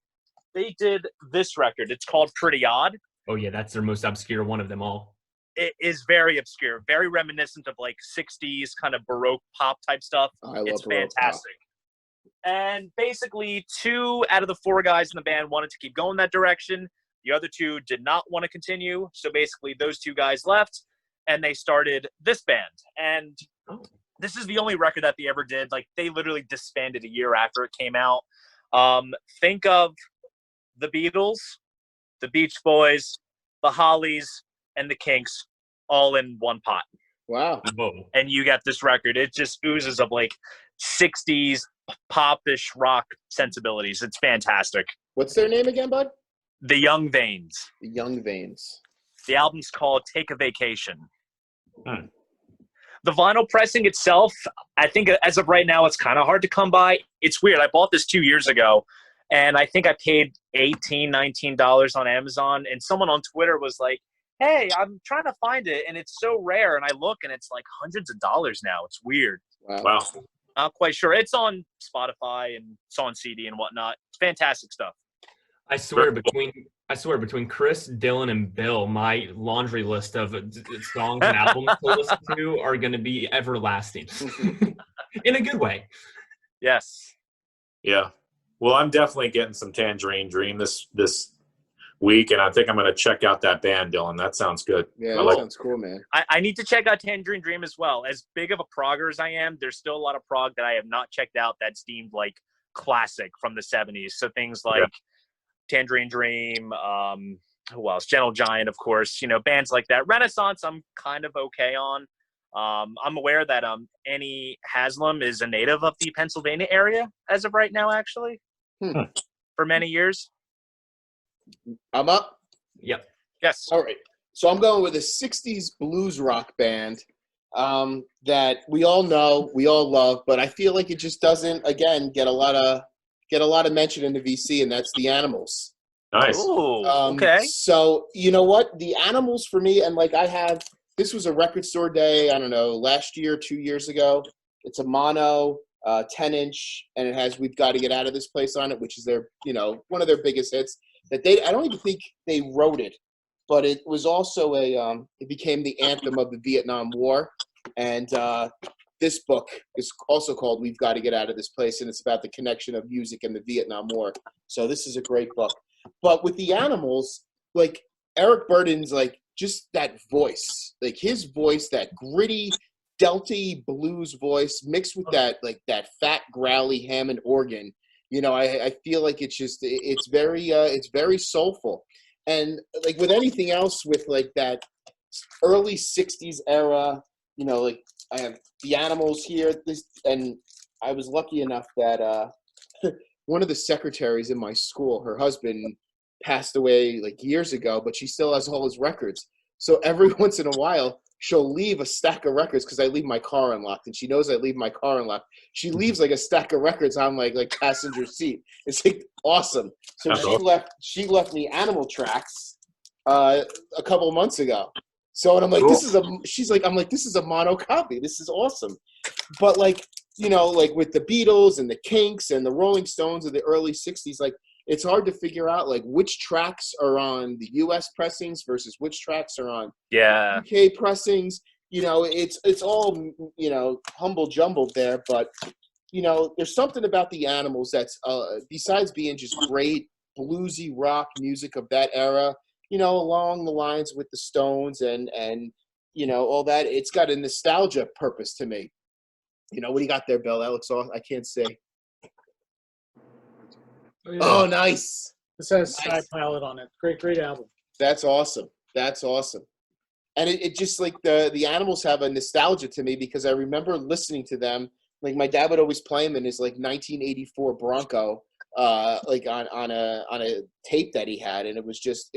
they did this record. It's called Pretty Odd. Oh, yeah, that's their most obscure one of them all. It is very obscure, very reminiscent of like 60s kind of Baroque pop type stuff. It's fantastic. And basically 2 out of the 4 guys in the band wanted to keep going that direction. The other 2 did not want to continue. So basically those 2 guys left and they started this band. And this is the only record that they ever did. Like they literally disbanded a year after it came out. Think of the Beatles, the Beach Boys, the Hollies, and the Kinks all in one pot. Wow. And you get this record. It just oozes of like 60s pop-ish rock sensibilities. It's fantastic. What's their name again, bud? The Young Vanes. The Young Vanes. The album's called Take a Vacation. The vinyl pressing itself, I think as of right now, it's kind of hard to come by. It's weird. I bought this 2 years ago, and I think I paid $18, $19 on Amazon, and someone on Twitter was like, hey, I'm trying to find it, and it's so rare. And I look, and it's like hundreds of dollars now. It's weird. Wow. Not quite sure. It's on Spotify, and it's on CD and whatnot. It's fantastic stuff. I swear between Chris, Dylan, and Bill, my laundry list of songs and albums to listen to are going to be everlasting. In a good way. Yes. Yeah. Well, I'm definitely getting some Tangerine Dream this week, and I think I'm going to check out that band, Dylan. That sounds good. Yeah, that sounds cool, man. I need to check out Tangerine Dream as well. As big of a progger as I am, there's still a lot of prog that I have not checked out that's deemed like classic from the 70s. So things like Tangerine Dream, who else? Gentle Giant, of course. Bands like that. Renaissance, I'm kind of okay on. I'm aware that Annie Haslam is a native of the Pennsylvania area as of right now, actually, for many years. I'm up. Yep. Yes. All right. So I'm going with a 60s blues rock band that we all know, we all love, but I feel like it just doesn't, again, get a lot of mention in the VC, and that's the Animals. Nice. Ooh, okay. So you know what? The Animals for me, and like this was a record store day, I don't know, last year, 2 years ago. It's a mono 10-inch, and it has "We've Got to Get Out of This Place" on it, which is their, one of their biggest hits. I don't even think they wrote it, but it was also it became the anthem of the Vietnam War. And this book is also called "We've Got to Get Out of This Place," and it's about the connection of music and the Vietnam War. So this is a great book. But with the Animals, like Eric Burden's, like just that voice, like his voice, that gritty, stealthy blues voice mixed with that fat growly Hammond organ. You know, I feel like it's very soulful. And like with anything else with like that early 60s era, you know, like I have the Animals here, and I was lucky enough that one of the secretaries in my school, her husband passed away like years ago, but she still has all his records. So every once in a while, she'll leave a stack of records because I leave my car unlocked, and she knows I leave my car unlocked. She leaves like a stack of records on like passenger seat. It's like awesome. So she left me Animal tracks a couple of months ago. So and I'm like, cool. I'm like, this is a mono copy. This is awesome. But like, you know, like with the Beatles and the Kinks and the Rolling Stones of the early 60s, like it's hard to figure out like which tracks are on the US pressings versus which tracks are on UK pressings. You know, it's all, you know, humble jumbled there, but you know, there's something about the Animals that's besides being just great bluesy rock music of that era, you know, along the lines with the Stones and you know, all that, it's got a nostalgia purpose to me. You know, what do you got there, Bill? That looks awesome. I can't say. Oh, yeah. Oh, nice. This has Sky Pilot on it. Great album. That's awesome. That's awesome. And it just like the Animals have a nostalgia to me because I remember listening to them. Like my dad would always play them in his like 1984 Bronco, like on a tape that he had, and it was just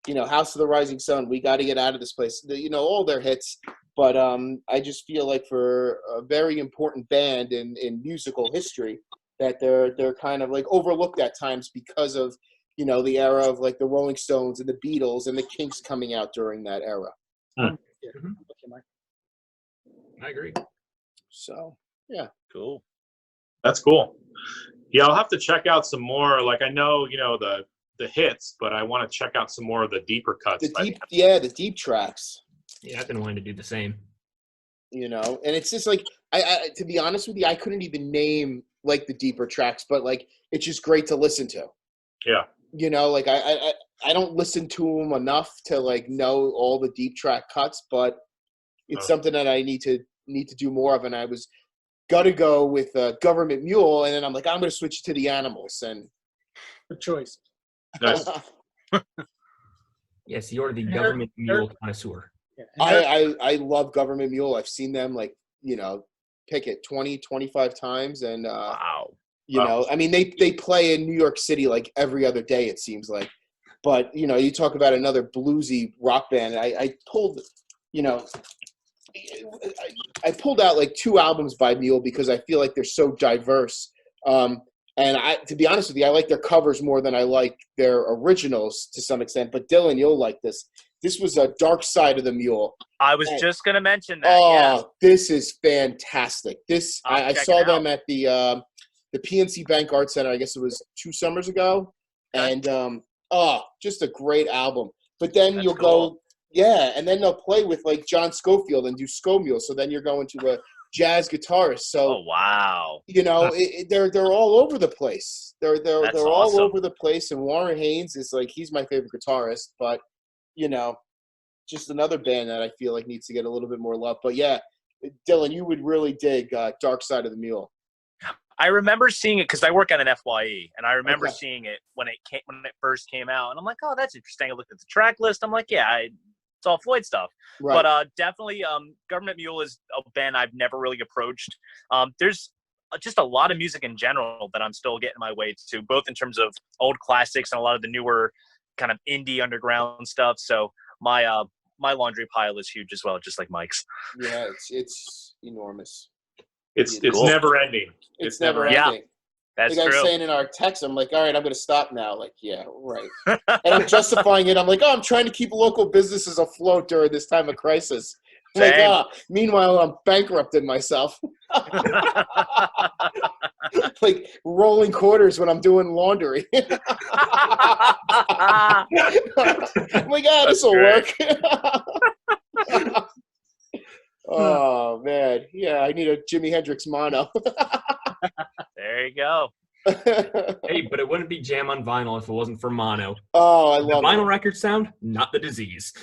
you know, House of the Rising Sun, We Got to Get Out of This Place, you know, all their hits. But I just feel like for a very important band in musical history that they're kind of like overlooked at times because of, you know, the era of like the Rolling Stones and the Beatles and the Kinks coming out during that era. Yeah. I agree. So, yeah. Cool. That's cool. Yeah, I'll have to check out some more. Like I know, you know, the hits, but I want to check out some more of the deeper cuts. The deep tracks. Yeah, I've been wanting to do the same. You know, and it's just like I to be honest with you, I couldn't even name like the deeper tracks, but like it's just great to listen to. Yeah. You know, like I don't listen to them enough to like know all the deep track cuts, but it's something that I need to do more of. And I was gonna go with Government Mule, and then I'm like, I'm gonna switch to the Animals. And good choice. Nice. Yes, you're the Government Mule connoisseur. Yeah. I love Government Mule. I've seen them like, you know, pick it 20, 25 times. And, wow. You know, I mean, they play in New York City like every other day, it seems like. But, you know, you talk about another bluesy rock band. I pulled, you know, I pulled out like 2 albums by Mule because I feel like they're so diverse. And to be honest with you, I like their covers more than I like their originals to some extent. But Dylan, you'll like this. This was a Dark Side of the Mule. I was just going to mention that. Oh, yeah. This is fantastic. I saw them at the PNC Bank Art Center. I guess it was 2 summers ago. Okay. And just a great album. But then you'll cool. go, yeah, and then they'll play with like John Scofield and do Sko Mule. So then you're going to a jazz guitarist. So oh wow, you know, they're all over the place. They're awesome. all over the place. And Warren Haynes is like, he's my favorite guitarist, but you know, just another band that I feel like needs to get a little bit more love. But yeah, Dylan, you would really dig Dark Side of the Mule. I remember seeing it because I work at an FYE, and I remember seeing it when it first came out, and I'm like, oh, that's interesting. I looked at the track list. I'm like, yeah, it's all Floyd stuff. Right. But definitely, Government Mule is a band I've never really approached. There's just a lot of music in general that I'm still getting my way to, both in terms of old classics and a lot of the newer kind of indie underground stuff. So my laundry pile is huge as well, just like Mike's. Yeah, it's enormous. It's never ending. It's never ending. Yeah, that's like true. I'm saying in our text, I'm like, all right, I'm going to stop now. Like, yeah, right. And I'm justifying it. I'm like, oh, I'm trying to keep local businesses afloat during this time of crisis. Like, meanwhile, I'm bankrupting myself. Like rolling quarters when I'm doing laundry. I'm like, this will work. Oh, man. Yeah, I need a Jimi Hendrix mono. There you go. Hey, but it wouldn't be Jam on vinyl if it wasn't for mono. Oh, I love the vinyl record sound, not the disease.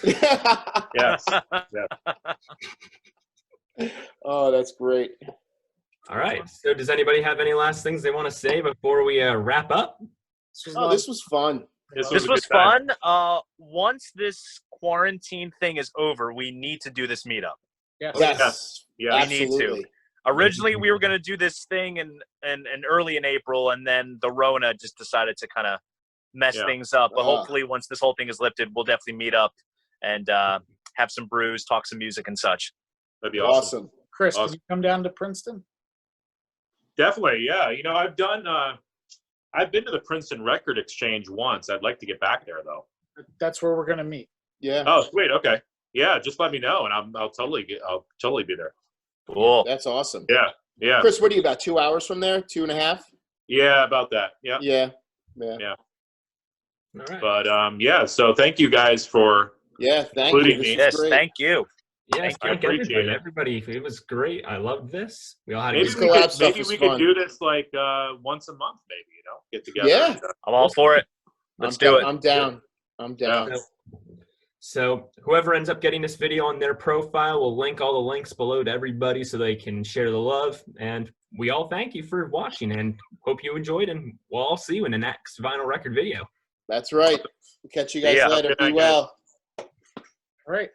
Yes. Oh, that's great. All right. So does anybody have any last things they want to say before we wrap up? Oh, this was fun. This a was good time. fun. Once this quarantine thing is over, we need to do this meetup. Yes. Yes. Yeah. We need to. Absolutely. Originally, we were going to do this thing in early in April, and then the Rona just decided to kind of mess things up. But hopefully, once this whole thing is lifted, we'll definitely meet up and have some brews, talk some music and such. That'd be awesome. Chris, Awesome. can you come down to Princeton? Definitely, yeah. You know, I've been to the Princeton Record Exchange once. I'd like to get back there though. That's where we're gonna meet. Yeah. Oh, sweet. Okay. Yeah, just let me know, and I'll totally be there. Cool. That's awesome. Yeah, yeah, Chris, what are you, about 2 hours from there? 2.5? yeah. About that. Yeah. Yeah. All right. But yeah. So thank you guys for. Yeah, thank Including you. This me. was Yes, great. thank you. Yes, I thank appreciate everybody. it. Everybody, it was great. I loved this. We all had a Maybe good we collab could, stuff maybe was we fun. could do this like once a month, maybe, get together. Yeah. I'm all for it. Let's do it. I'm down. I'm down. So whoever ends up getting this video on their profile will link all the links below to everybody so they can share the love. And we all thank you for watching and hope you enjoyed, and we'll all see you in the next vinyl record video. That's right. Catch you guys Yeah. later. Good night, Be well. All right.